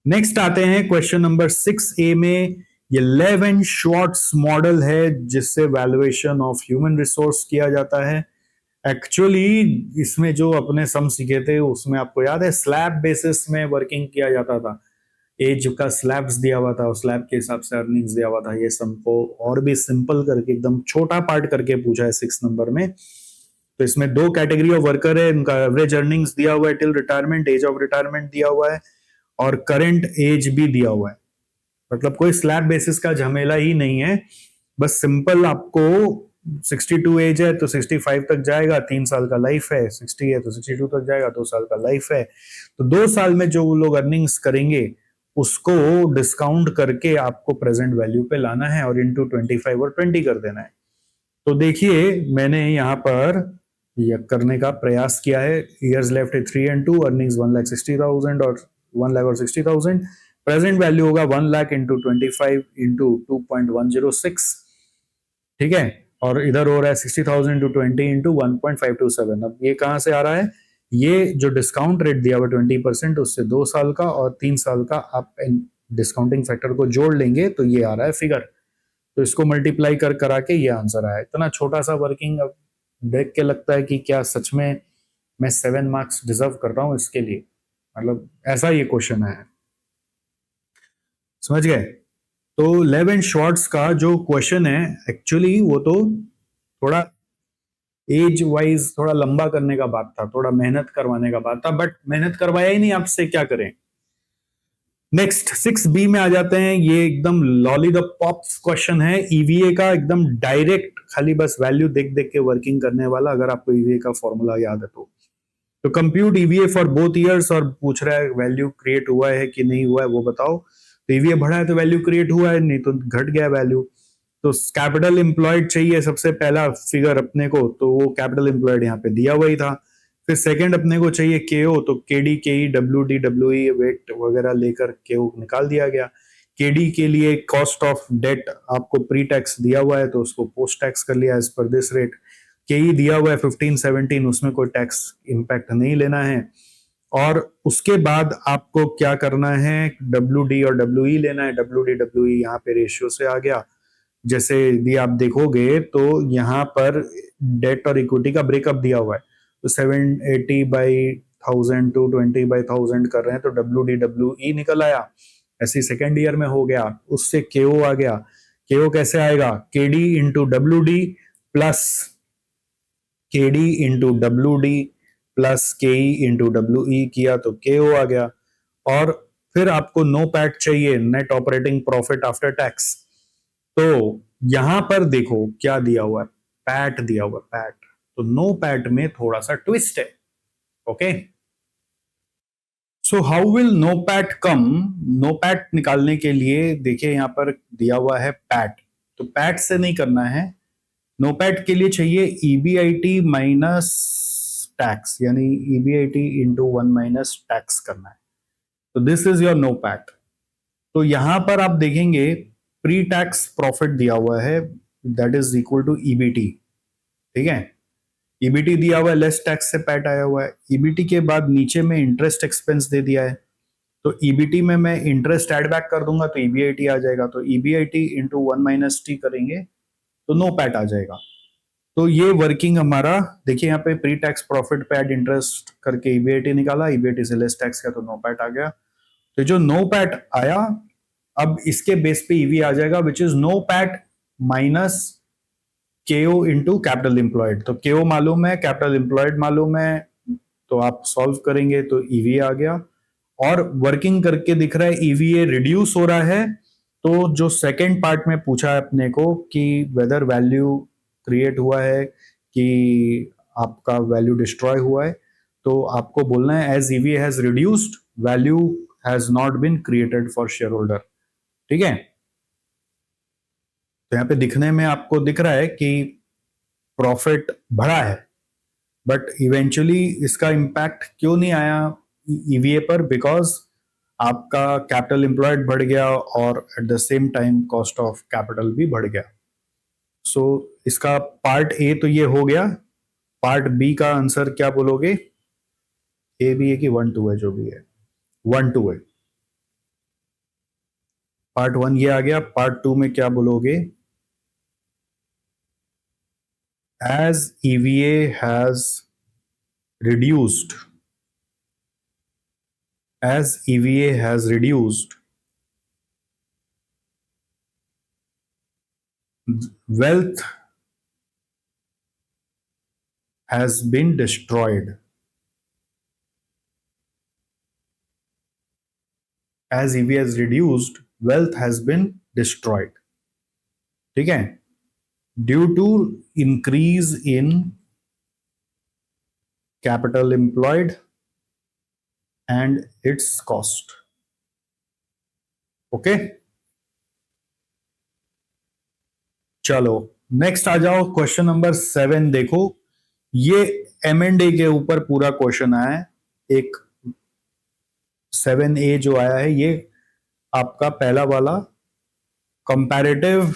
नेक्स्ट आते हैं क्वेश्चन नंबर 6A में। ये लेविन श्वार्ट्ज मॉडल है जिससे वैल्यूएशन ऑफ ह्यूमन रिसोर्स किया जाता है। एक्चुअली इसमें जो अपने सम सीखे थे उसमें आपको याद है स्लैब बेसिस में वर्किंग किया जाता था, एज का स्लैब्स दिया हुआ था और स्लैब के हिसाब से अर्निंग्स दिया हुआ था। ये सम को और भी सिंपल करके एकदम छोटा पार्ट करके पूछा है 6 नंबर में। तो इसमें दो कैटेगरी ऑफ वर्कर है, इनका एवरेज अर्निंग्स दिया हुआ है till retirement, age of retirement दिया हुआ है और करंट एज भी दिया हुआ है। मतलब कोई स्लैब बेसिस का झमेला ही नहीं है, बस सिंपल आपको 62 एज है तो 65 तक जाएगा, 3 साल का लाइफ है, 60 है तो 62 तक जाएगा, 2 साल का लाइफ है। तो 2 साल में जो वो लोग अर्निंग्स करेंगे उसको डिस्काउंट करके आपको प्रेजेंट वैल्यू पे लाना है और इंटू 25 और 20 कर देना है। तो देखिए मैंने यहाँ पर यह करने का प्रयास किया है। ईयर्स लेफ्ट है 3 and 2, अर्निंग्स 1,60,000 और 1,60,000। प्रेजेंट वैल्यू होगा 1 लाख इंटू 25 इंटू 2.106, ठीक है। और इधर हो रहा है 60,000 इंटू 20 इंटू 1.527। अब ये कहाँ से आ रहा है? ये जो डिस्काउंट रेट दिया हुआ 20%, उससे 2 साल का और 3 साल का आप डिस्काउंटिंग फैक्टर को जोड़ लेंगे तो ये आ रहा है फिगर। तो इसको मल्टीप्लाई कर करा के ये आंसर आया। इतना छोटा सा वर्किंग, अब देख के लगता है कि क्या सच में मैं 7 मार्क्स डिजर्व करता हूँ इसके लिए, मतलब ऐसा ये क्वेश्चन है, समझ गए? तो लेविन श्वार्ट्ज का जो क्वेश्चन है एक्चुअली वो तो थोड़ा एज वाइज थोड़ा लंबा करने का बात था, थोड़ा मेहनत करवाने का बात था, बट मेहनत करवाया ही नहीं, आपसे क्या करें। नेक्स्ट 6B में आ जाते हैं। ये एकदम लॉली द पॉप्स क्वेश्चन है, ईवीए का, एकदम डायरेक्ट, खाली बस वैल्यू देख देख के वर्किंग करने वाला, अगर आपको ईवीए का फॉर्मूला याद है तो। तो compute EVA for both years, और पूछ रहा है वैल्यू क्रिएट हुआ है कि नहीं हुआ है वो बताओ। तो ईवीए बढ़ा है तो वैल्यू क्रिएट हुआ है, नहीं तो घट गया वैल्यू। तो कैपिटल एम्प्लॉयड चाहिए सबसे पहला फिगर अपने को, तो वो कैपिटल एम्प्लॉयड यहाँ पे दिया हुआ ही था। फिर सेकंड अपने को चाहिए केओ, तो केडी केई डब्ल्यूडी डब्ल्यूई वेट वगैरह लेकर केओ निकाल दिया गया। केडी के लिए कॉस्ट ऑफ डेट आपको प्री टैक्स दिया हुआ है तो उसको पोस्ट टैक्स कर लिया एज पर दिस रेट। केई दिया हुआ है 15-17, उसमें कोई टैक्स इंपैक्ट नहीं लेना है। और उसके बाद आपको क्या करना है, डब्ल्यू डी और डब्ल्यू ई लेना है। डब्ल्यू डी डब्ल्यू ई यहाँ पे रेशियो से आ गया। जैसे यदि आप देखोगे तो यहाँ पर डेट और इक्विटी का ब्रेकअप दिया हुआ है, तो 780/1000 टू 20/1000 कर रहे हैं, तो डब्ल्यू डी डब्ल्यू ई निकल आया। ऐसे सेकेंड ईयर में हो गया, उससे केओ आ गया। केओ कैसे आएगा? KD into W D plus KD into W D plus केई इंटू डब्ल्यू ई किया तो केओ आ गया। और फिर आपको नो पैट चाहिए, net operating profit after tax. तो यहां पर देखो क्या दिया हुआ है, पैट दिया हुआ है, पैट। तो नो पैट में थोड़ा सा ट्विस्ट है। Okay, so how will NOPAT come? NOPAT निकालने के लिए देखिए यहां पर दिया हुआ है पैट, तो पैट से नहीं करना है। नो पैट के लिए चाहिए ईबीआईटी माइनस टैक्स, यानी ईबीआईटी इंटू 1 माइनस टैक्स करना है। तो this is your NOPAT. तो यहां पर आप देखेंगे प्री टैक्स प्रॉफिट दिया हुआ है that is equal to EBT. ठीक है, ईबीटी दिया हुआ है, लेस टैक्स से पैट आया हुआ है। ईबीटी के बाद नीचे में इंटरेस्ट एक्सपेंस दे दिया है, तो ईबीटी में मैं इंटरेस्ट ऐड बैक कर दूंगा तो ईबीआईटी आ जाएगा। तो ईबीआईटी इंटू 1 - टी करेंगे तो नो पैट आ जाएगा। तो ये वर्किंग हमारा देखिए, यहाँ पे प्री टैक्स प्रॉफिट पे एड इंटरेस्ट करके ईबीआईटी निकाला, ईबीआईटी से लेस टैक्स का तो नो पैट आ गया। तो जो नो पैट आया, अब इसके बेस पे ईवी आ जाएगा which is NOPAT minus KO into capital employed. तो केओ मालूम है, कैपिटल एम्प्लॉयड मालूम है, तो आप सॉल्व करेंगे तो ईवी आ गया। और वर्किंग करके दिख रहा है ईवीए रिड्यूस हो रहा है। तो जो सेकेंड पार्ट में पूछा है अपने को कि वेदर वैल्यू क्रिएट हुआ है कि आपका वैल्यू डिस्ट्रॉय हुआ है, तो आपको बोलना है as EVA has reduced value has not been created for shareholder. ठीक है, तो यहाँ पे दिखने में आपको दिख रहा है कि प्रॉफिट बढ़ा है, बट इवेंचुअली इसका इम्पैक्ट क्यों नहीं आया ईवीए पर? बिकॉज आपका कैपिटल एम्प्लॉयड बढ़ गया और at the same time cost of capital भी बढ़ गया। सो इसका पार्ट ए तो ये हो गया। पार्ट बी का आंसर क्या बोलोगे? ए भी है कि 1 - 2 है? जो भी है 1 - 2 है। पार्ट 1 ये आ गया। पार्ट 2 में क्या बोलोगे? As EVA has reduced, as EVA has reduced, wealth has been destroyed. As EVA has reduced, wealth has been destroyed. ठीक है, due to increase in capital employed and its cost. Okay, चलो next आ जाओ। Question number 7 देखो, ये M&A के ऊपर पूरा question आया है। एक 7A जो आया है, ये आपका पहला वाला कंपैरेटिव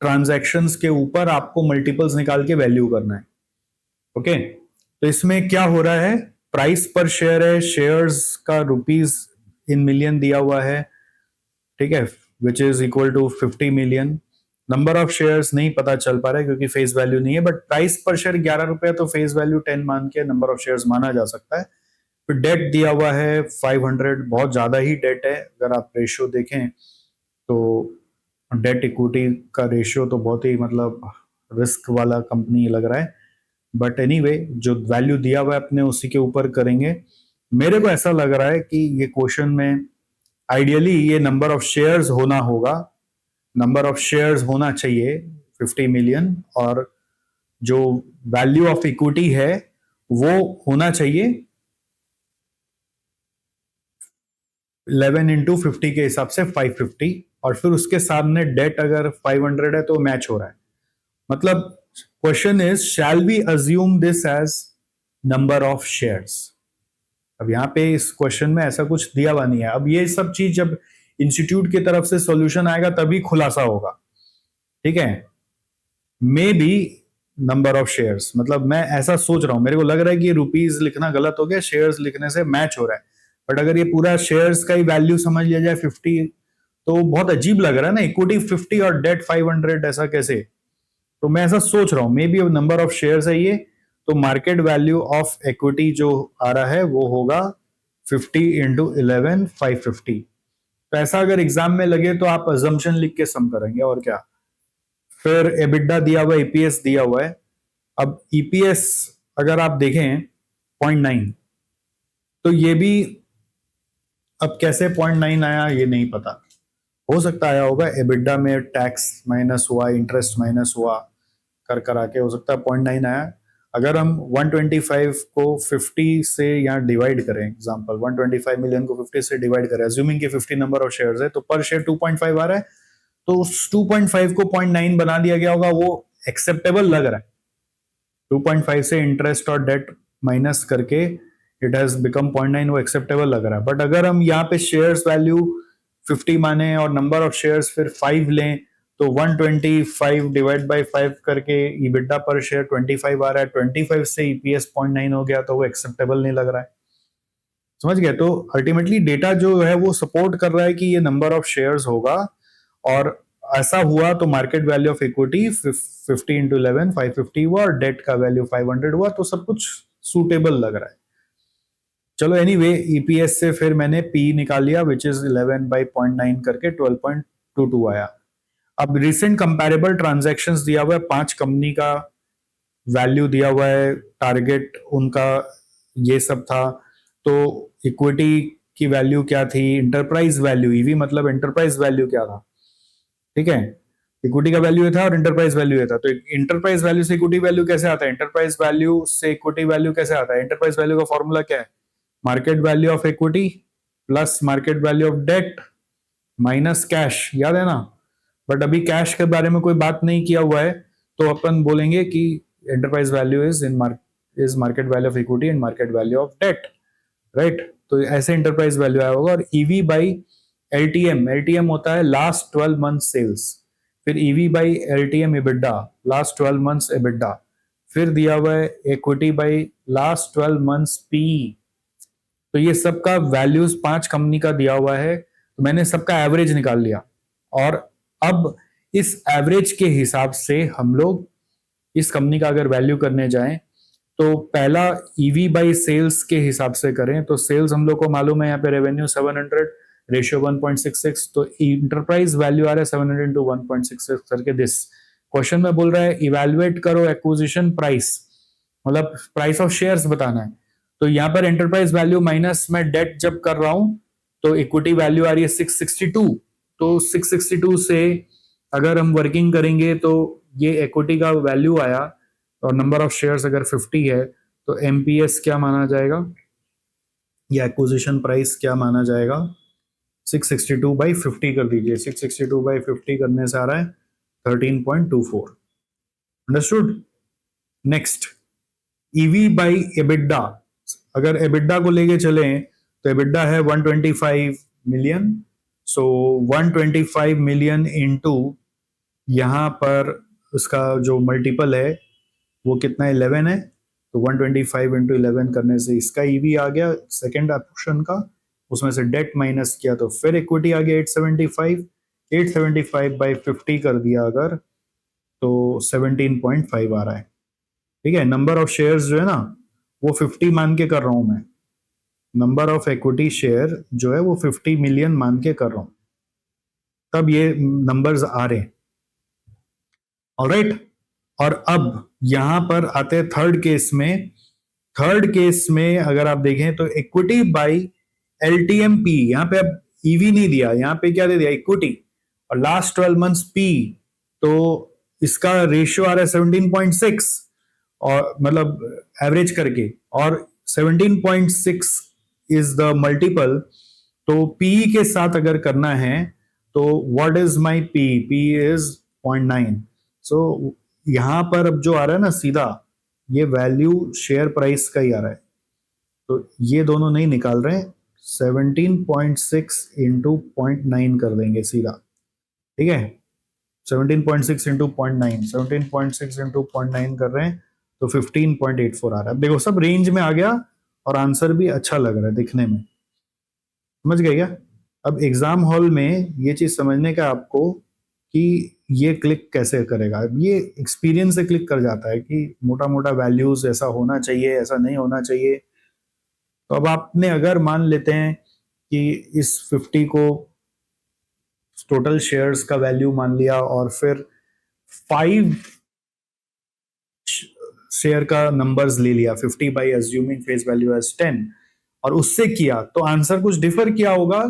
ट्रांजैक्शंस के ऊपर आपको मल्टीपल्स निकाल के वैल्यू करना है। ओके, तो इसमें क्या हो रहा है? प्राइस पर शेयर है, शेयर्स का रुपीज इन मिलियन दिया हुआ है। ठीक है, which is equal to 50 million. Number of shares नहीं पता चल पा रहा है क्योंकि फेस वैल्यू नहीं है, बट प्राइस पर शेयर 11 रुपए, तो फेस वैल्यू 10 मान के नंबर ऑफ शेयर्स माना जा सकता है। फिर डेट दिया हुआ है 500, बहुत ज्यादा ही डेट है। अगर आप रेशियो देखें तो डेट इक्विटी का रेशियो तो बहुत ही मतलब रिस्क वाला कंपनी लग रहा है। बट एनीवे, जो वैल्यू दिया हुआ है अपने उसी के ऊपर करेंगे। मेरे को ऐसा लग रहा है कि ये क्वेश्चन में आइडियली ये नंबर ऑफ शेयर्स होना होगा, नंबर ऑफ शेयर्स होना चाहिए 50 मिलियन, और जो वैल्यू ऑफ इक्विटी है वो होना चाहिए 11 इंटू 50 के हिसाब से 550, और फिर उसके सामने डेट अगर 500 है तो मैच हो रहा है। मतलब question is shall we assume this as number of shares. अब यहाँ पे इस क्वेश्चन में ऐसा कुछ दिया हुआ नहीं है। अब ये सब चीज जब इंस्टीट्यूट की तरफ से सॉल्यूशन आएगा तभी खुलासा होगा। ठीक है, may be number of shares, मतलब मैं ऐसा सोच रहा हूं, मेरे को लग रहा है कि रुपीज लिखना गलत हो गया, शेयर्स लिखने से मैच हो रहा है। बट अगर ये पूरा शेयर्स का ही वैल्यू समझ लिया जाए 50, तो बहुत अजीब लग रहा है ना, इक्विटी 50 और डेट 500, ऐसा कैसे? तो मैं ऐसा सोच रहा हूं may be number of shares है ये, तो मार्केट वैल्यू ऑफ इक्विटी जो आ रहा है वो होगा 50 इंटू 11 550। तो ऐसा अगर एग्जाम में लगे तो आप अजम्पशन लिख के सम करेंगे और क्या। फिर एबिडा दिया हुआ है, ईपीएस दिया हुआ है। अब ईपीएस अगर आप देखें 0.9, तो ये भी अब कैसे 0.9 आया ये नहीं पता। हो सकता आया होगा एबिडा में टैक्स माइनस हुआ, इंटरेस्ट माइनस हुआ, कर आके हो सकता है 0.9 आया। अगर हम 125 को 50 से यहाँ डिवाइड करें, एग्जांपल 125 मिलियन को 50 से डिवाइड करें, अज्यूमिंग कि 50 नंबर ऑफ शेयर्स है, तो पर शेयर 2.5 आ रहा है, तो उस 2.5 को 0.9 बना दिया गया होगा, वो एक्सेप्टेबल लग रहा है। 2.5 से इंटरेस्ट और डेट माइनस करके इट हैज बिकम 0.9, वो एक्सेप्टेबल लग रहा है। बट अगर हम यहाँ पे शेयर्स वैल्यू 50 माने और नंबर ऑफ शेयर्स फिर 5 लें, तो 125 डिवाइड बाई 5 करके EBITDA पर शेयर 25 आ रहा है, 25 से EPS 0.9 हो गया, तो वो एक्सेप्टेबल नहीं लग रहा है। समझ गए? तो अल्टीमेटली डेटा जो है वो सपोर्ट कर रहा है कि ये नंबर ऑफ शेयर्स होगा, और ऐसा हुआ तो market value of equity 50 into 11 550 हुआ, और डेट का वैल्यू 500 हुआ, तो सब कुछ सूटेबल लग रहा है। चलो एनीवे, ईपीएस से फिर मैंने पी निकाल लिया, विच इज 11 बाई 0.9 करके 12.22 आया। अब रिसेंट कंपैरेबल ट्रांजैक्शंस दिया हुआ है, 5 कंपनी का वैल्यू दिया हुआ है, टारगेट उनका ये सब था। तो इक्विटी की वैल्यू क्या थी, इंटरप्राइज वैल्यू, ईवी मतलब एंटरप्राइज वैल्यू क्या था, ठीक है। इक्विटी का वैल्यू था और इंटरप्राइज वैल्यू था। तो इंटरप्राइज वैल्यू से इक्विटी वैल्यू कैसे आता है, इंटरप्राइज वैल्यू से इक्विटी वैल्यू कैसे आता है? इंटरप्राइज वैल्यू का फॉर्मूला क्या है, market value of equity plus market value of debt minus cash, याद है ना। बट अभी कैश के बारे में कोई बात नहीं किया हुआ है, तो अपन बोलेंगे कि enterprise value is market value of equity and market value of debt, right. तो ऐसे इंटरप्राइज वैल्यू आया होगा। और ईवी बाई एलटीएम, एलटीएम होता है लास्ट 12 मंथ सेल्स, फिर EV by LTM EBITDA, last 12 months EBITDA, फिर दिया हुआ है equity by last 12 months P. तो ये सबका वैल्यूज 5 कंपनी का दिया हुआ है, तो मैंने सबका एवरेज निकाल लिया। और अब इस एवरेज के हिसाब से हम लोग इस कंपनी का अगर वैल्यू करने जाएं, तो पहला ईवी बाई सेल्स के हिसाब से करें, तो सेल्स हम लोग को मालूम है, यहाँ पे रेवेन्यू 700, रेशियो 1.66, तो इंटरप्राइज वैल्यू आ रहा है 700 इंटू 1.66 करके। दिस क्वेश्चन में बोल रहा है इवेल्युएट करो एक्विजिशन प्राइस, मतलब प्राइस ऑफ शेयर्स बताना है। तो यहाँ पर एंटरप्राइज वैल्यू माइनस मैं डेट जब कर रहा हूं, तो इक्विटी वैल्यू आ रही है 662। तो 662 से अगर हम वर्किंग करेंगे तो ये इक्विटी का वैल्यू आया, और नंबर ऑफ शेयर्स अगर 50 है, तो एमपीएस क्या माना जाएगा, या एक्विजिशन प्राइस क्या माना जाएगा, 662 बाई 50 कर दीजिए। 662 बाई 50 करने से आ रहा है 13.24। Understood. Next, EV by EBITDA, अगर एबिडा को लेके चले तो एबिडा है 125 मिलियन, सो 125 मिलियन इंटू यहां पर उसका जो मल्टीपल है वो कितना, 11 है, तो 125 इंटू 11 करने से इसका ईवी आ गया सेकेंड ऑप्शन का, उसमें से डेट माइनस किया तो फिर इक्विटी आ गया 875, 875 बाई 50 कर दिया अगर, तो 17.5 आ रहा है, ठीक है। नंबर ऑफ शेयर्स जो है ना वो 50 मान के कर रहा हूं मैं, नंबर ऑफ इक्विटी शेयर जो है वो 50 मिलियन मान के कर रहा हूं, तब ये नंबर्स आ रहे हैं। ऑलराइट। और अब यहां पर आते हैं थर्ड केस में। थर्ड केस में अगर आप देखें तो इक्विटी बाई एलटीएम पी, यहां पे अब ईवी नहीं दिया, यहां पे क्या दे दिया, इक्विटी, और लास्ट 12 मंथ्स पी, तो इसका रेशियो आ रहा है 17.6, और मतलब एवरेज करके, और 17.6 इज द मल्टीपल। तो पी के साथ अगर करना है तो what is my P, P is 0.9। सो यहां पर अब जो आ रहा है ना सीधा, ये वैल्यू शेयर प्राइस का ही आ रहा है, तो ये दोनों नहीं निकाल रहे हैं, 17.6 इंटू 0.9 कर देंगे सीधा, ठीक है। 17.6 इंटू 0.9, 17.6 इंटू 0.9 कर रहे हैं, तो 15.84 आ रहा है। देखो सब रेंज में आ गया, और आंसर भी अच्छा लग रहा है दिखने में, समझ गए क्या। अब एग्जाम हॉल में ये चीज समझने का आपको कि ये क्लिक कैसे करेगा, ये एक्सपीरियंस से क्लिक कर जाता है कि मोटा मोटा वैल्यूज ऐसा होना चाहिए, ऐसा नहीं होना चाहिए। तो अब आपने अगर मान लेते हैं कि इस 50 को टोटल शेयर्स का वैल्यू मान लिया, और फिर 5 शेयर का नंबर्स ले लिया 50 by assuming face value as 10, और उससे किया तो आंसर कुछ डिफर किया होगा।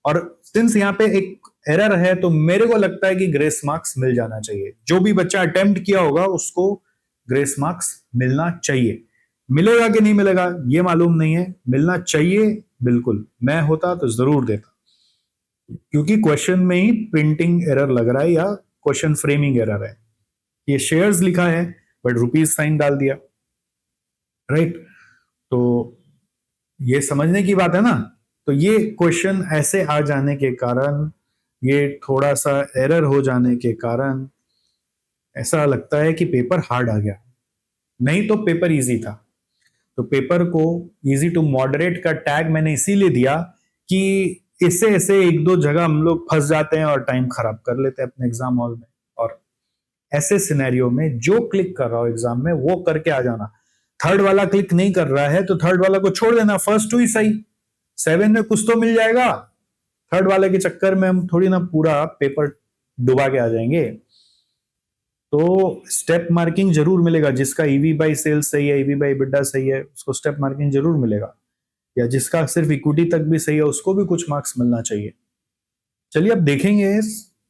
और सिंस यहाँ पे एक एरर है, तो मेरे को लगता है कि ग्रेस मार्क्स मिल जाना चाहिए। जो भी बच्चा अटेम्प्ट किया होगा उसको ग्रेस मार्क्स मिलना चाहिए। मिलेगा कि नहीं मिलेगा ये मालूम नहीं है, मिलना चाहिए बिल्कुल, मैं होता तो जरूर देता, क्योंकि क्वेश्चन में ही प्रिंटिंग एरर लग रहा है या क्वेश्चन फ्रेमिंग एरर है। ये शेयर्स लिखा है बट रुपीज साइन डाल दिया, राइट। तो ये समझने की बात है ना। तो ये क्वेश्चन ऐसे आ जाने के कारण ये थोड़ा सा एरर हो जाने के कारण ऐसा लगता है कि पेपर हार्ड आ गया, नहीं तो पेपर इजी था। तो पेपर को इजी टू मॉडरेट का टैग मैंने इसीलिए दिया कि इससे ऐसे एक दो जगह हम लोग फंस जाते हैं और टाइम खराब कर लेते हैं अपने एग्जाम हॉल में। और ऐसे सिनेरियो में जो क्लिक कर रहा हो एग्जाम में वो करके आ जाना। थर्ड वाला क्लिक नहीं कर रहा है तो थर्ड वाला को छोड़ देना, फर्स्ट टू ही सही, 7 में कुछ तो मिल जाएगा। थर्ड वाले के चक्कर में हम थोड़ी ना पूरा पेपर डुबा के आ जाएंगे। तो स्टेप मार्किंग जरूर मिलेगा, जिसका ईवी बाई सेल्स सही है, ईवी बाई बिड्डा सही है, उसको स्टेप मार्किंग जरूर मिलेगा, या जिसका सिर्फ इक्विटी तक भी सही है उसको भी कुछ मार्क्स मिलना चाहिए। चलिए अब देखेंगे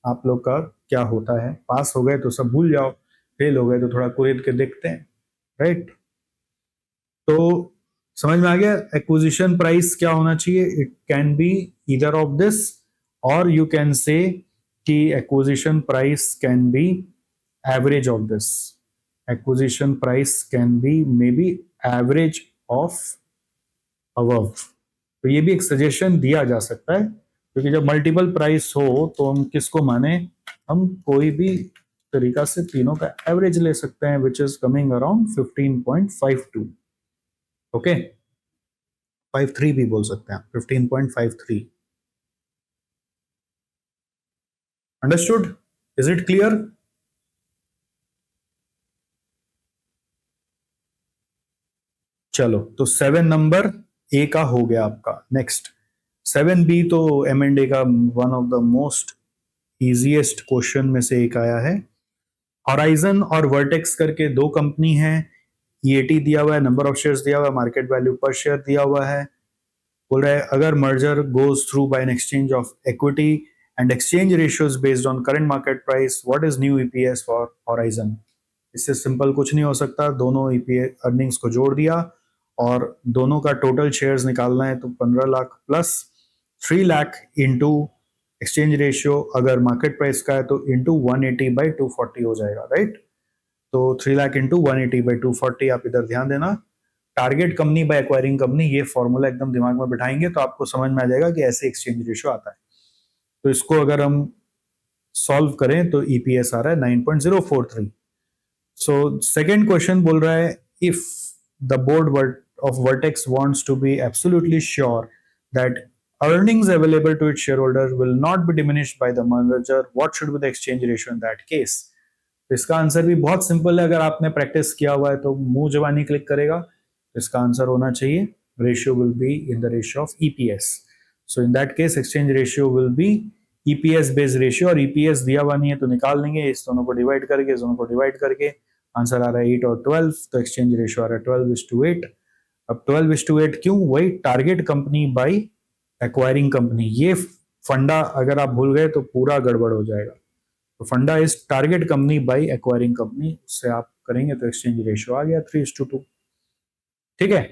आप लोग का क्या होता है। पास हो गए तो सब भूल जाओ, फेल हो गए तो थोड़ा कुरेद के देखते हैं, राइट। तो समझ में आ गया एक्विजिशन प्राइस क्या होना चाहिए। It can be either of this, और यू कैन से कि acquisition price can be average of this. Acquisition price can be may be average of above. तो ये भी एक सजेशन दिया जा सकता है, क्योंकि जब मल्टीपल प्राइस हो तो हम किसको माने, हम कोई भी तरीका से तीनों का एवरेज ले सकते हैं, which is coming around 15.52। Okay, 53 भी बोल सकते हैं, 15.53। अंडरस्टूड? Is it clear? चलो, तो 7 नंबर ए का हो गया आपका। नेक्स्ट 7B तो M&A का one of the most easiest question में से एक आया है। हॉराइजन और वर्टेक्स करके दो कंपनी है, EAT दिया हुआ है, नंबर ऑफ शेयर्स दिया हुआ है, मार्केट वैल्यू पर शेयर दिया हुआ है। बोल रहा है अगर merger goes through by an exchange of equity and exchange ratios based on current market price, what is new EPS for horizon. इससे सिंपल कुछ नहीं हो सकता, दोनों EPS अर्निंग्स को जोड़ दिया और दोनों का टोटल शेयर्स निकालना है, तो 15 lakh plus 3 lakh into exchange ratio अगर मार्केट प्राइस का है तो इंटू 180/240 हो जाएगा, राइट। तो 3 लाख इंटू 180/240, आप इधर ध्यान देना। Target company by acquiring company, ये फॉर्मूला एकदम दिमाग में बिठाएंगे तो आपको समझ में आ जाएगा कि ऐसे एक्सचेंज रेशियो आता है। तो इसको अगर हम सॉल्व करें तो EPS आ रहा है 9.043। सो सेकेंड क्वेश्चन बोल रहा है if the board of Vertex wants to be absolutely sure that earnings available to its shareholders will not be diminished by the merger, what should be the exchange ratio in that case? तो इसका answer भी बहुत simple है, अगर आपने practice किया हुआ है तो मुंह जबानी क्लिक करेगा। तो इसका आंसर होना चाहिए ratio will be in the ratio of EPS। So in that case exchange ratio will be EPS based ratio, और EPS दिया हुआ नहीं है तो निकाल लेंगे, इस दोनों को डिवाइड करके, इस दोनों को डिवाइड करके आंसर आ रहा है 8 और 12, तो एक्सचेंज रेशियो आ रहा है 12:8। अब 12:8 क्यों, वही target accompany by acquiring company. ये फंडा अगर आप भूल गए तो पूरा गड़बड़ हो जाएगा। तो फंडा is target accompany by acquiring company, उससे आप करेंगे तो एक्सचेंज रेशियो आ गया 3:2। ठीक है,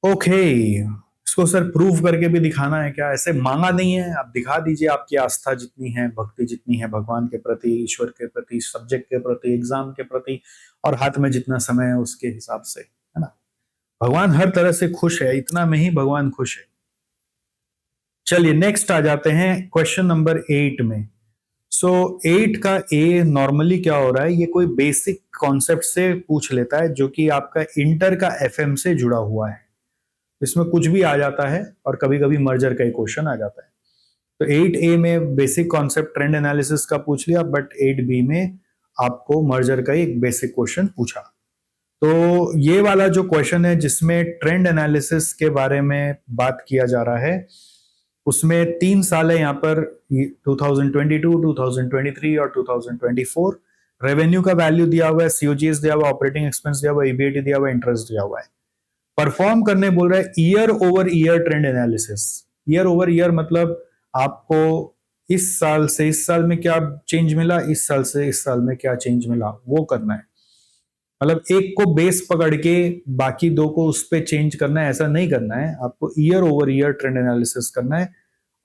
ओके। इसको सर प्रूव करके भी दिखाना है क्या, ऐसे मांगा नहीं है, आप दिखा दीजिए आपकी आस्था जितनी है, भक्ति जितनी है भगवान के प्रति, ईश्वर के प्रति, सब्जेक्ट के प्रति, एग्जाम के प्रति, और हाथ में जितना समय है उसके हिसाब से, है ना। भगवान हर तरह से खुश है, इतना में ही भगवान खुश है। चलिए नेक्स्ट आ जाते हैं क्वेश्चन नंबर 8 में। सो 8 का ए नॉर्मली क्या हो रहा है, ये कोई बेसिक कॉन्सेप्ट से पूछ लेता है जो कि आपका इंटर का FM से जुड़ा हुआ है। इसमें कुछ भी आ जाता है और कभी कभी मर्जर का ही क्वेश्चन आ जाता है। तो 8A में बेसिक कॉन्सेप्ट ट्रेंड एनालिसिस का पूछ लिया, बट 8B में आपको मर्जर का ही एक बेसिक क्वेश्चन पूछा। तो ये वाला जो क्वेश्चन है जिसमें ट्रेंड एनालिसिस के बारे में बात किया जा रहा है, उसमें 3 साल है यहाँ पर, 2022, 2023 और 2024। रेवेन्यू का वैल्यू दिया हुआ है, COGS दिया हुआ है, ऑपरेटिंग एक्सपेंस दिया हुआ है, EBIT दिया हुआ है, इंटरेस्ट दिया हुआ है। परफॉर्म करने बोल रहा है year over year trend analysis. Year over year मतलब आपको इस साल से इस साल में क्या चेंज मिला, इस साल से इस साल में क्या चेंज मिला, वो करना है। मतलब एक को बेस पकड़ के बाकी दो को उस पर चेंज करना है, ऐसा नहीं करना है। आपको year over year trend analysis करना है।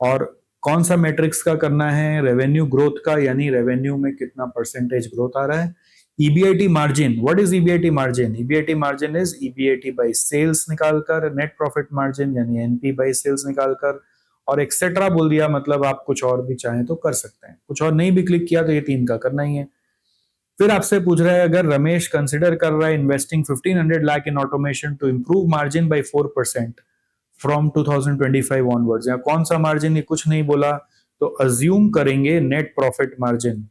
और कौन सा मैट्रिक्स का करना है, रेवेन्यू ग्रोथ का, यानी रेवेन्यू में कितना परसेंटेज ग्रोथ आ रहा है। EBIT margin, what is EBIT margin? EBIT margin is EBIT by sales निकालकर, नेट प्रॉफिट मार्जिन यानी NP बाई सेल्स निकालकर, और एक्सेट्रा बोल दिया, मतलब आप कुछ और भी चाहें तो कर सकते हैं, कुछ और नहीं भी क्लिक किया तो ये 3 का करना ही है। फिर आपसे पूछ रहा है अगर रमेश कंसिडर कर रहा है investing 1500 lakh in automation to improve margin by 4% from 2025 onwards, या कौन सा मार्जिन, ये कुछ नहीं बोला, तो अज्यूम करेंगे नेट प्रॉफिट मार्जिन।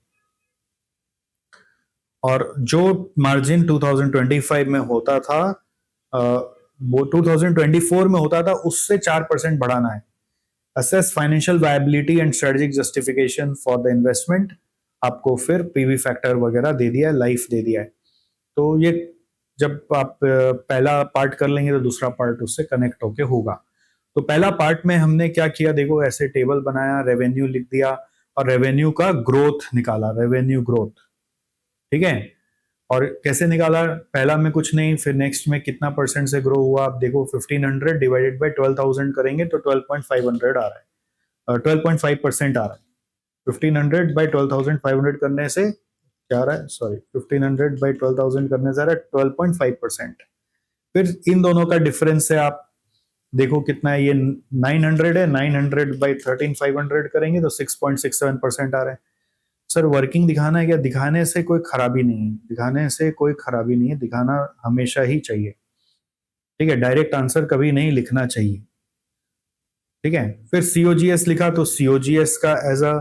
और जो मार्जिन 2025 में होता था वो 2024 में होता था उससे 4% बढ़ाना है। Assess financial viability and strategic justification for the investment, आपको फिर पीवी फैक्टर वगैरह दे दिया है, लाइफ दे दिया है। तो ये जब आप पहला पार्ट कर लेंगे तो दूसरा पार्ट उससे कनेक्ट होके होगा। तो पहला पार्ट में हमने क्या किया, देखो ऐसे टेबल बनाया, रेवेन्यू लिख दिया और रेवेन्यू का ग्रोथ निकाला, रेवेन्यू ग्रोथ, ठीक है। और कैसे निकाला, पहला में कुछ नहीं, फिर नेक्स्ट में कितना परसेंट से ग्रो हुआ, आप देखो 1500 डिवाइडेड बाय 12,000 करेंगे तो 12.500 आ रहा है, 12.5% आ रहा है। 1500 बाय 12,500 करने से क्या आ रहा है, सॉरी 1500 बाय 12,000 करने से आ रहा है 12.5%। फिर इन दोनों का डिफरेंस से आप देखो कितना है, ये 900 है, 900 बाय 13,500 करेंगे तो 6.67% आ रहा है। सर वर्किंग दिखाना है क्या, दिखाने से कोई खराबी नहीं है, दिखाने से कोई खराबी नहीं है, दिखाना हमेशा ही चाहिए, ठीक है। डायरेक्ट आंसर कभी नहीं लिखना चाहिए, ठीक है। फिर सीओजीएस लिखा तो सीओजीएस का as a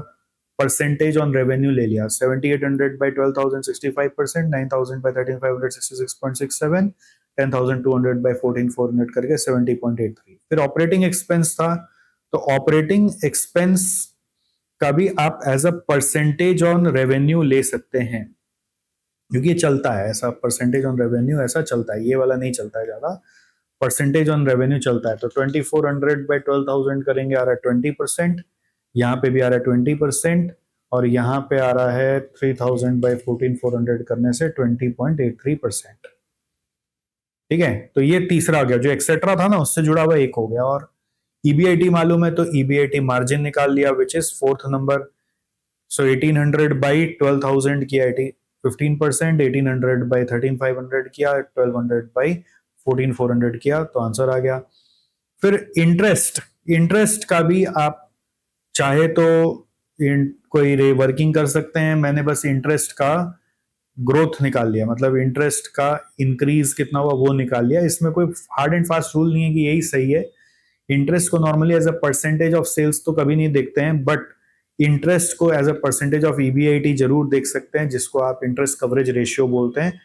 percentage on revenue ले लिया, 7800 बाय 12,000 65%, 9,000 बाय 13,500 66.67, 10,200 बाय 14,400 करके 70.83। फिर ऑपरेटिंग एक्सपेंस था, तो ऑपरेटिंग एक्सपेंस का भी आप as a percentage on revenue ले सकते हैं, क्योंकि ये चलता है ऐसा, परसेंटेज ऑन रेवेन्यू ऐसा चलता है, ये वाला नहीं चलता है ज्यादा, परसेंटेज ऑन रेवेन्यू चलता है। तो 2400 बाय 12,000 करेंगे, आ रहा है 20%, यहाँ पे भी आ रहा है 20%, और यहाँ पे आ रहा है 3,000 बाय 14,400 करने से 20.83%, ठीक है। तो ये तीसरा आ गया, जो एक्सेट्रा था ना उससे जुड़ा हुआ एक हो गया। और ईबीआईटी मालूम है तो ईबीआईटी मार्जिन निकाल लिया, which is fourth number. So 1800 by 12,000 किया 15%, 1800 बाई 13,500 किया, 1200 बाई 14,400 किया, तो आंसर आ गया। फिर इंटरेस्ट, इंटरेस्ट का भी आप चाहे तो कोई वर्किंग कर सकते हैं, मैंने बस इंटरेस्ट का ग्रोथ निकाल लिया, मतलब इंटरेस्ट का इंक्रीज कितना हुआ वो निकाल लिया। इसमें कोई हार्ड एंड फास्ट रूल नहीं है कि यही सही है। इंटरेस्ट को normally as a percentage of sales तो कभी नहीं देखते हैं, बट इंटरेस्ट को as a percentage of EBIT जरूर देख सकते हैं, जिसको आप इंटरेस्ट कवरेज रेशियो बोलते हैं,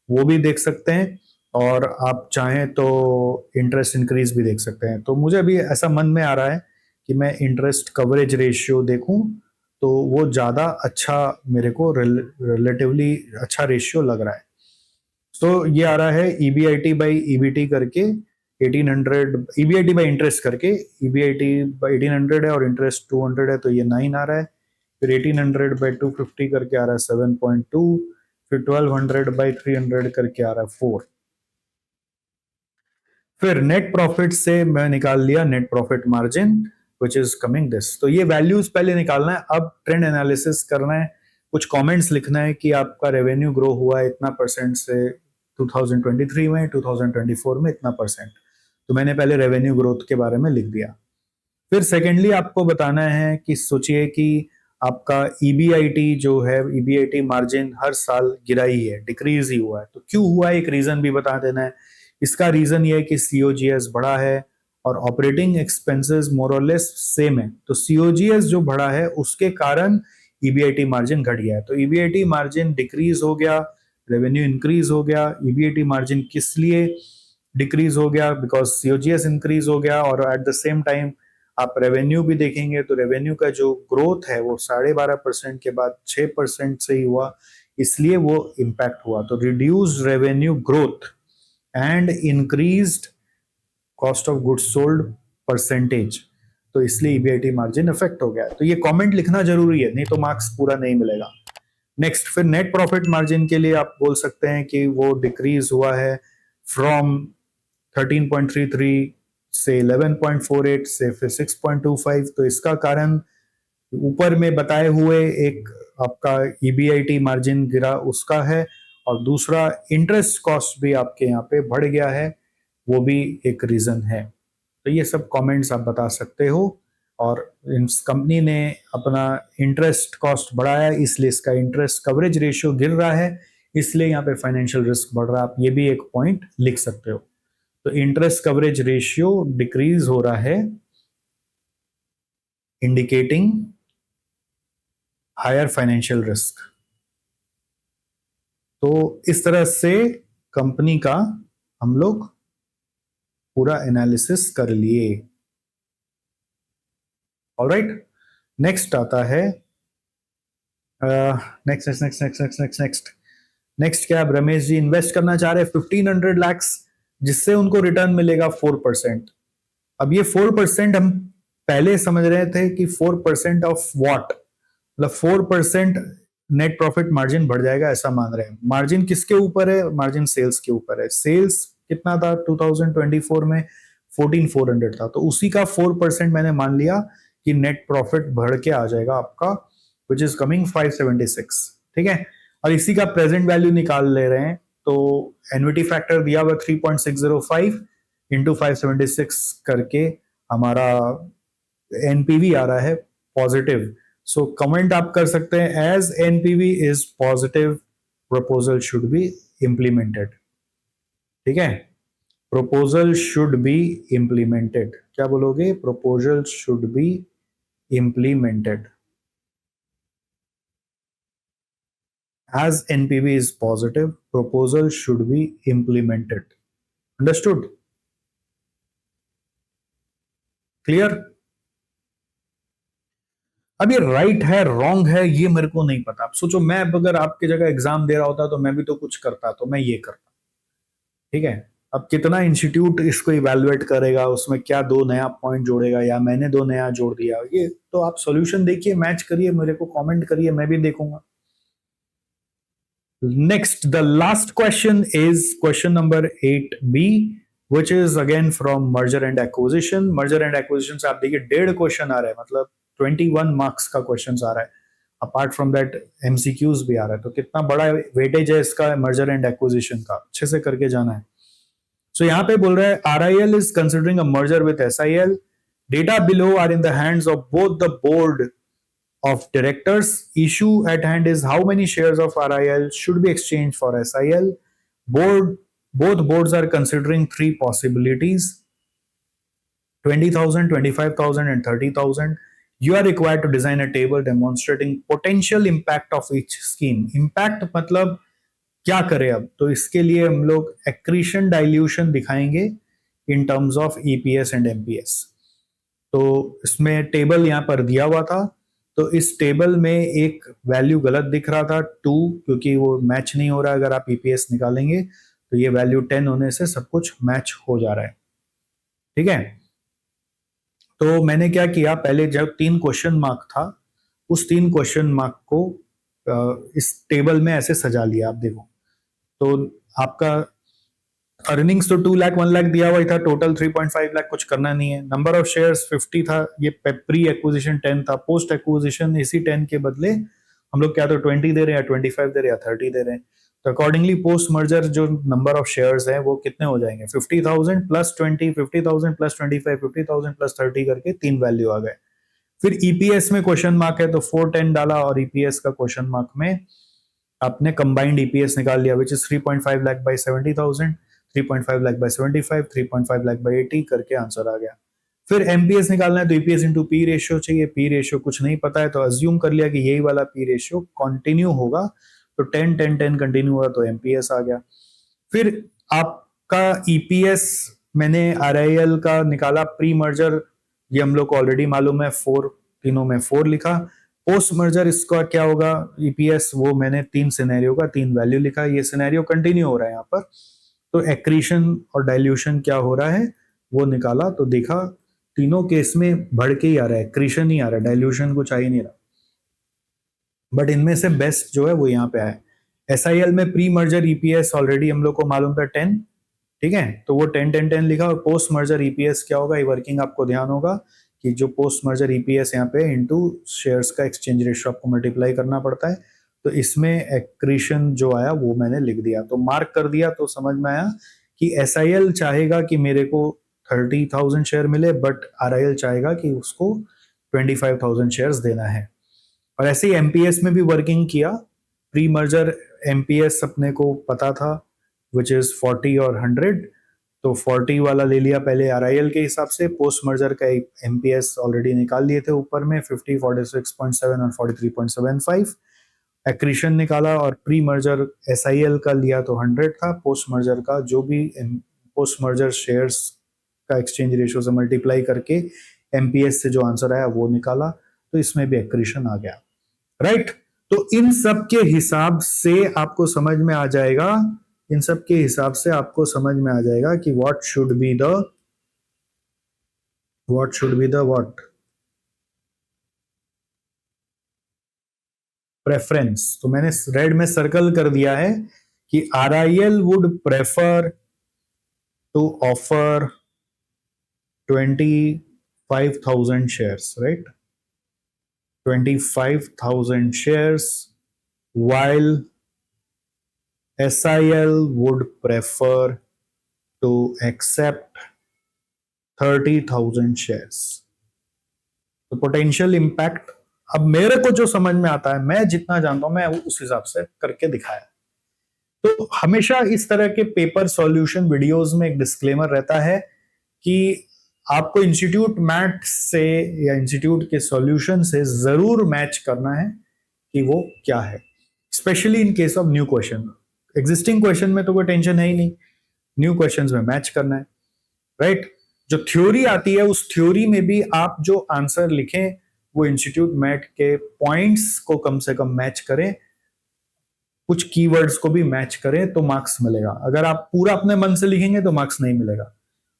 वो भी देख सकते हैं। और आप चाहें तो इंटरेस्ट इंक्रीज भी देख सकते हैं। तो मुझे अभी ऐसा मन में आ रहा है कि मैं इंटरेस्ट कवरेज रेशियो देखूं, तो वो ज्यादा अच्छा मेरे को रिलेटिवली अच्छा रेशियो लग रहा है। तो ये आ रहा है ईबीआईटी बाई ईबीटी करके 1800, ईबीआईटी बाई इंटरेस्ट करके, ईबीआईटी बाई 1800 है और इंटरेस्ट 200 है, तो ये 9 आ रहा है। फिर 1800 बाई 250 करके आ रहा है 7.2, फिर 1200 बाई 300 करके आ रहा है 4। फिर नेट प्रॉफिट से मैं निकाल लिया net profit margin, which is coming this. तो ये वैल्यूज पहले निकालना है, अब ट्रेंड एनालिसिस करना है, कुछ कमेंट्स लिखना है कि आपका रेवेन्यू ग्रो हुआ है इतना परसेंट से 2023 में, 2024 में इतना परसेंट। तो मैंने पहले रेवेन्यू ग्रोथ के बारे में लिख दिया। फिर सेकेंडली आपको बताना है कि सोचिए कि आपका ईबीआईटी जो है, ईबीआईटी मार्जिन हर साल गिरा ही है, डिक्रीज ही हुआ है, तो क्यों हुआ है एक रीजन भी बता देना है। इसका रीजन ये है कि सीओजीएस बढ़ा है और ऑपरेटिंग एक्सपेंसेस मोर और लेस सेम है, तो सीओजीएस जो बढ़ा है उसके कारण ईबीआईटी मार्जिन घट गया है। तो ईबीआईटी मार्जिन डिक्रीज हो गया, रेवेन्यू इंक्रीज हो गया। ईबीआईटी मार्जिन किस लिए डिक्रीज हो गया, बिकॉज सीओजीएस इंक्रीज हो गया, और एट द सेम टाइम आप रेवेन्यू भी देखेंगे तो रेवेन्यू का जो ग्रोथ है वो 12.5% के बाद 6% से ही हुआ, इसलिए वो इम्पैक्ट हुआ। तो reduce revenue growth and increased cost of goods sold percentage, तो इसलिए ईबीआईटी मार्जिन इफेक्ट हो गया। तो ये कमेंट लिखना जरूरी है, नहीं तो मार्क्स पूरा नहीं मिलेगा। नेक्स्ट, फिर नेट प्रॉफिट मार्जिन के लिए आप बोल सकते हैं कि वो डिक्रीज हुआ है फ्रॉम 13.33 से 11.48 से फिर 6.25। तो इसका कारण ऊपर में बताए हुए एक आपका ईबीआईटी मार्जिन गिरा उसका है, और दूसरा इंटरेस्ट कॉस्ट भी आपके यहाँ पे बढ़ गया है, वो भी एक रीजन है। तो ये सब कमेंट्स आप बता सकते हो। और इस कंपनी ने अपना इंटरेस्ट कॉस्ट बढ़ाया, इसलिए इसका इंटरेस्ट कवरेज रेशियो गिर रहा है, इसलिए यहाँ पे फाइनेंशियल रिस्क बढ़ रहा है। आप ये भी एक पॉइंट लिख सकते हो। तो इंटरेस्ट कवरेज रेशियो डिक्रीज हो रहा है, इंडिकेटिंग हायर फाइनेंशियल रिस्क। तो इस तरह से कंपनी का हम लोग पूरा एनालिसिस कर लिए। ऑलराइट, नेक्स्ट आता है next next next next next next next next क्या, रमेश जी इन्वेस्ट करना चाह रहे हैं 1500 lakhs, जिससे उनको रिटर्न मिलेगा 4%। अब ये 4% हम पहले समझ रहे थे कि 4% ऑफ व्हाट, मतलब 4% नेट प्रॉफिट मार्जिन बढ़ जाएगा, ऐसा मान रहे हैं। मार्जिन किसके ऊपर है? मार्जिन सेल्स के ऊपर है। सेल्स कितना था 2024 में? 14400 था, तो उसी का 4% मैंने मान लिया कि नेट प्रॉफिट बढ़ के आ जाएगा आपका, विच इज कमिंग 576। ठीक है, और इसी का प्रेजेंट वैल्यू निकाल ले रहे हैं, तो एन्युटी फैक्टर दिया हुआ 3.605 इंटू 576 करके हमारा एनपीवी आ रहा है पॉजिटिव। सो कमेंट आप कर सकते हैं, as NPV is positive proposal should be implemented. ठीक है, प्रपोजल शुड बी इंप्लीमेंटेड, क्या बोलोगे? Proposal should be implemented as NPV is positive, proposal should be implemented. Understood? Clear? अब ये राइट है रॉन्ग है ये मेरे को नहीं पता। आप सोचो, मैं अगर आपकी जगह एग्जाम दे रहा होता तो मैं भी तो कुछ करता, तो मैं ये करता। ठीक है, अब कितना इंस्टीट्यूट इसको इवैल्यूएट करेगा, उसमें क्या दो नया पॉइंट जोड़ेगा या मैंने दो नया जोड़ दिया, ये तो आप सॉल्यूशन देखिए, मैच करिए, मेरे को कमेंट करिए, मैं भी देखूंगा। Next, the last question is question number 8B, which is again from merger and acquisition. Merger and acquisition से आप देखिए 1.5 क्वेश्चन आ रहा है, मतलब 21 मार्क्स का क्वेश्चन आ रहा है। अपार्ट फ्रॉम दैट MCQs भी आ रहा है, तो कितना बड़ा वेटेज है इसका मर्जर एंड एक्विजिशन का, अच्छे से करके जाना है। सो यहाँ पे बोल रहा है RIL is considering a merger with SIL. Data below are in the hands of both the board of directors. Issue at hand is how many shares of RIL should be exchanged for SIL. Both boards are considering 3 possibilities: 20,000, 25,000 and 30,000. You are required to design a table demonstrating potential impact of each scheme. Impact मतलब क्या करें अब, तो इसके लिए हम लोग accretion dilution दिखाएंगे in terms of EPS and MPS। तो इसमें टेबल यहाँ पर दिया हुआ था, तो इस टेबल में एक वैल्यू गलत दिख रहा था 2, क्योंकि वो मैच नहीं हो रहा है। अगर आप ईपीएस निकालेंगे तो ये वैल्यू 10 होने से सब कुछ मैच हो जा रहा है। ठीक है, तो मैंने क्या किया, पहले जब 3 क्वेश्चन मार्क था, उस 3 क्वेश्चन मार्क को इस टेबल में ऐसे सजा लिया। आप देखो, तो आपका अर्निंग्स तो 2 लाख 1 लाख दिया हुआ था, टोटल 3.5 लाख, कुछ करना नहीं है। नंबर ऑफ शेयर्स 50 था, ये प्री एक्विजिशन 10 था, पोस्ट एक्विजिशन इसी 10 के बदले हम लोग क्या तो 20 दे रहे हैं या 25 दे रहे हैं या 30 दे रहे हैं। तो अकॉर्डिंगली पोस्ट मर्जर जो नंबर ऑफ शेयर्स है वो कितने हो जाएंगे, 50,000 प्लस 20, 50,000 प्लस 25, 50,000 प्लस 30 करके 3 वैल्यू आ गए। फिर ईपीएस में क्वेश्चन मार्क है, तो 410 डाला, और ईपीएस का क्वेश्चन मार्क में आपने कंबाइंड ईपीएस निकाल लिया, which is 3.5 lakh by 70,000, 3.5 lakh by 75, 3.5 lakh by 80 करके आंसर आ गया। फिर एमपीएस निकालना है, तो ईपीएस इंटू पी रेशियो चाहिए। पी रेशियो कुछ नहीं पता है, तो अज्यूम कर लिया कि यही वाला पी रेशियो कंटिन्यू होगा, तो 10 10 10 कंटिन्यू हुआ, तो एमपीएस आ गया। फिर आपका ईपीएस मैंने आरआईएल का निकाला प्री मर्जर, ये हम लोग को ऑलरेडी मालूम है, 4, तीनों में 4 लिखा। पोस्ट मर्जर इसका क्या होगा ईपीएस, वो मैंने 3 सिनेरियो का 3 वैल्यू लिखा। ये सिनेरियो कंटिन्यू हो रहा है यहाँ पर, तो एक्रीशन और डाइल्यूशन क्या हो रहा है वो निकाला, तो देखा तीनों केस में बढ़ के ही आ रहा है, एक्रीशन ही आ रहा है, डाइल्यूशन कुछ आ ही नहीं रहा। बट इनमें से बेस्ट जो है वो यहाँ पे आया। एसआईएल में प्री मर्जर ईपीएस ऑलरेडी हम लोग को मालूम था 10, ठीक है, तो वो 10 10 10 लिखा। और पोस्ट मर्जर ईपीएस क्या होगा, ये वर्किंग आपको ध्यान होगा कि जो पोस्ट मर्जर ईपीएस यहाँ पे इनटू शेयर्स का एक्सचेंज रेशियो आपको मल्टीप्लाई करना पड़ता है, तो इसमें एक्रीशन जो आया वो मैंने लिख दिया, तो मार्क कर दिया। तो समझ में आया कि एसआईएल चाहेगा कि मेरे को 30,000 शेयर मिले, बट आरआईएल चाहेगा कि उसको 25,000 शेयर्स देना है। और ऐसे ही एमपीएस में भी वर्किंग किया। प्री मर्जर एमपीएस अपने को पता था विच इज 40 और 100, तो 40 वाला ले लिया पहले आरआईएल के हिसाब से। पोस्ट मर्जर का एमपीएस ऑलरेडी निकाल लिए थे ऊपर में 50, 46.7 और 43.75। एक्रीशन निकाला और प्री मर्जर एसआईएल का लिया तो 100 था। पोस्ट मर्जर का जो भी पोस्ट मर्जर शेयर्स का एक्सचेंज रेशियो से मल्टीप्लाई करके एमपीएस से जो आंसर आया वो निकाला, तो इसमें भी एक्रीशन आ गया, राइट। तो इन सब के हिसाब से आपको समझ में आ जाएगा, इन सब के हिसाब से आपको समझ में आ जाएगा कि what should be the what preference. तो मैंने रेड में सर्कल कर दिया है कि RIL would prefer to offer 25,000 shares, right? 25,000 shares, while SIL would prefer to accept 30,000 shares. तो पोटेंशियल इंपैक्ट, अब मेरे को जो समझ में आता है, मैं जितना जानता हूं मैं उस हिसाब से करके दिखाया। तो हमेशा इस तरह के पेपर सॉल्यूशन वीडियोस में एक डिस्क्लेमर रहता है कि आपको इंस्टीट्यूट मैथ से या इंस्टीट्यूट के सॉल्यूशन से जरूर मैच करना है कि वो क्या है, specially in case of new question. Existing question में तो कोई टेंशन है ही नहीं, न्यू क्वेश्चंस में मैच करना है, राइट। जो थ्योरी आती है उस थ्योरी में भी आप जो आंसर लिखें वो इंस्टीट्यूट मैथ के पॉइंट्स को कम से कम मैच करें, कुछ कीवर्ड्स को भी मैच करें तो मार्क्स मिलेगा। अगर आप पूरा अपने मन से लिखेंगे तो मार्क्स नहीं मिलेगा।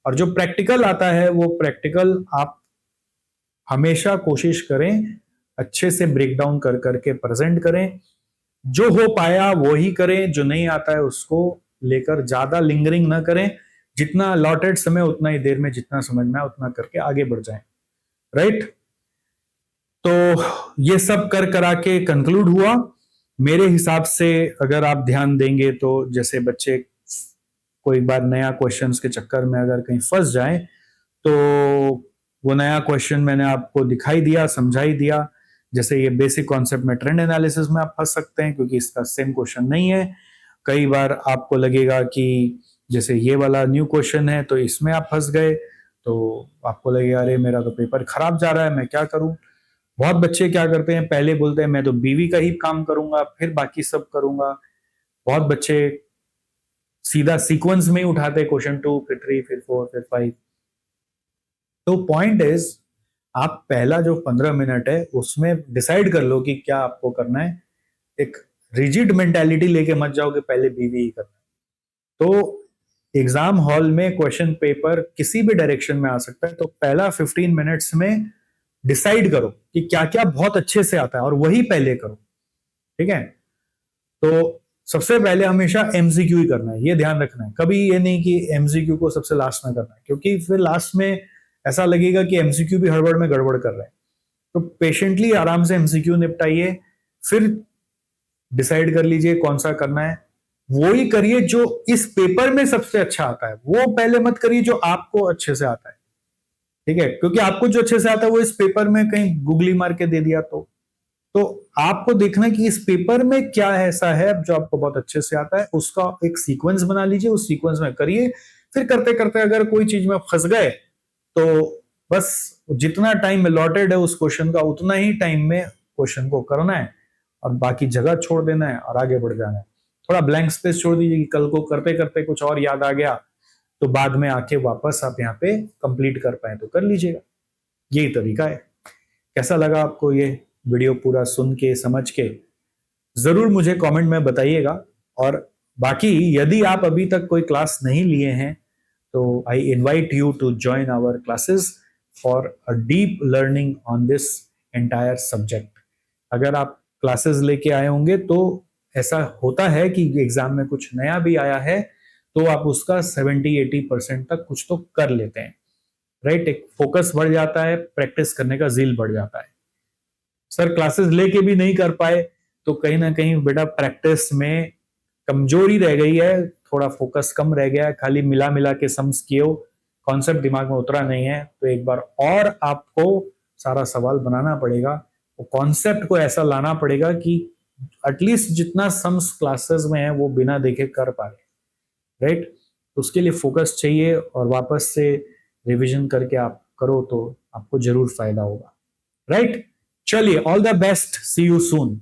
और जो प्रैक्टिकल आता है वो प्रैक्टिकल आप हमेशा कोशिश करें अच्छे से ब्रेक डाउन कर करके प्रेजेंट करें, जो हो पाया वो ही करें, जो नहीं आता है उसको लेकर ज्यादा लिंगरिंग ना करें। जितना अलॉटेड समय उतना ही देर में जितना समझना है उतना करके आगे बढ़ जाएं, राइट। तो ये सब कर करा के कंक्लूड हुआ मेरे हिसाब से। अगर आप ध्यान देंगे तो जैसे बच्चे कोई बार नया क्वेश्चंस के चक्कर में अगर कहीं फंस जाए तो वो नया क्वेश्चन मैंने आपको दिखाई दिया, समझाई दिया। जैसे ये बेसिक कॉन्सेप्ट में ट्रेंड एनालिसिस में आप फंस सकते हैं क्योंकि इसका सेम क्वेश्चन नहीं है। कई बार आपको लगेगा कि जैसे ये वाला न्यू क्वेश्चन है तो इसमें आप फंस गए, तो आपको लगेगा अरे मेरा तो पेपर खराब जा रहा है, मैं क्या करूं। बहुत बच्चे क्या करते हैं, पहले बोलते हैं मैं तो बीवी का ही काम करूंगा फिर बाकी सब करूंगा। बहुत बच्चे सीधा सीक्वेंस में ही उठाते हैं, क्वेश्चन 2 फिर 3 फिर 4 फिर 5। तो पॉइंट इज आप पहला जो 15 मिनट है उसमें डिसाइड कर लो कि क्या आपको करना है। एक रिजिड मेंटालिटी लेके मत जाओ कि पहले बीवी ही करना है। तो एग्जाम हॉल में क्वेश्चन पेपर किसी भी डायरेक्शन में आ सकता है, तो पहला 15 मिनट्स में डिसाइड करो कि क्या क्या बहुत अच्छे से आता है और वही पहले करो, ठीक है। तो सबसे पहले हमेशा एमसीक्यू ही करना है, ये ध्यान रखना है। कभी ये नहीं कि एमसीक्यू को सबसे लास्ट में करना है, क्योंकि फिर लास्ट में ऐसा लगेगा कि एमसीक्यू भी हड़बड़ में गड़बड़ कर रहे हैं। तो पेशेंटली आराम से एमसीक्यू निपटाइए, फिर डिसाइड कर लीजिए कौन सा करना है। वो ही करिए जो इस पेपर में सबसे अच्छा आता है, वो पहले मत करिए जो आपको अच्छे से आता है, ठीक है। क्योंकि आपको जो अच्छे से आता है वो इस पेपर में कहीं गूगली मार के दे दिया तो आपको देखना कि इस पेपर में क्या ऐसा है जो आपको बहुत अच्छे से आता है, उसका एक सीक्वेंस बना लीजिए, उस सीक्वेंस में करिए। फिर करते करते अगर कोई चीज में फंस गए तो बस जितना टाइम अलॉटेड है उस क्वेश्चन का उतना ही टाइम में क्वेश्चन को करना है और बाकी जगह छोड़ देना है और आगे बढ़ जाना है। थोड़ा ब्लैंक स्पेस छोड़ दीजिए कि कल को करते करते कुछ और याद आ गया तो बाद में आके वापस आप यहाँ पे कंप्लीट कर पाए तो कर लीजिएगा। यही तरीका है। कैसा लगा आपको ये वीडियो पूरा सुन के समझ के, जरूर मुझे कमेंट में बताइएगा। और बाकी यदि आप अभी तक कोई क्लास नहीं लिए हैं तो I invite you to join our classes for a deep learning on this entire subject. अगर आप क्लासेस लेके आए होंगे तो ऐसा होता है कि एग्जाम में कुछ नया भी आया है तो आप उसका 70-80% तक कुछ तो कर लेते हैं, राइट। एक फोकस बढ़ जाता है, प्रैक्टिस करने का जील बढ़ जाता है। सर क्लासेस लेके भी नहीं कर पाए तो कहीं ना कहीं बेटा प्रैक्टिस में कमजोरी रह गई है, थोड़ा फोकस कम रह गया है, खाली मिला मिला के सम्स किए हो, कॉन्सेप्ट दिमाग में उतरा नहीं है। तो एक बार और आपको सारा सवाल बनाना पड़ेगा, वो कॉन्सेप्ट को ऐसा लाना पड़ेगा कि एटलीस्ट जितना सम्स क्लासेस में है वो बिना देखे कर पा रहे, राइट। तो उसके लिए फोकस चाहिए और वापस से रिवीजन करके आप करो तो आपको जरूर फायदा होगा, राइट। चलिए, all the best, see you soon.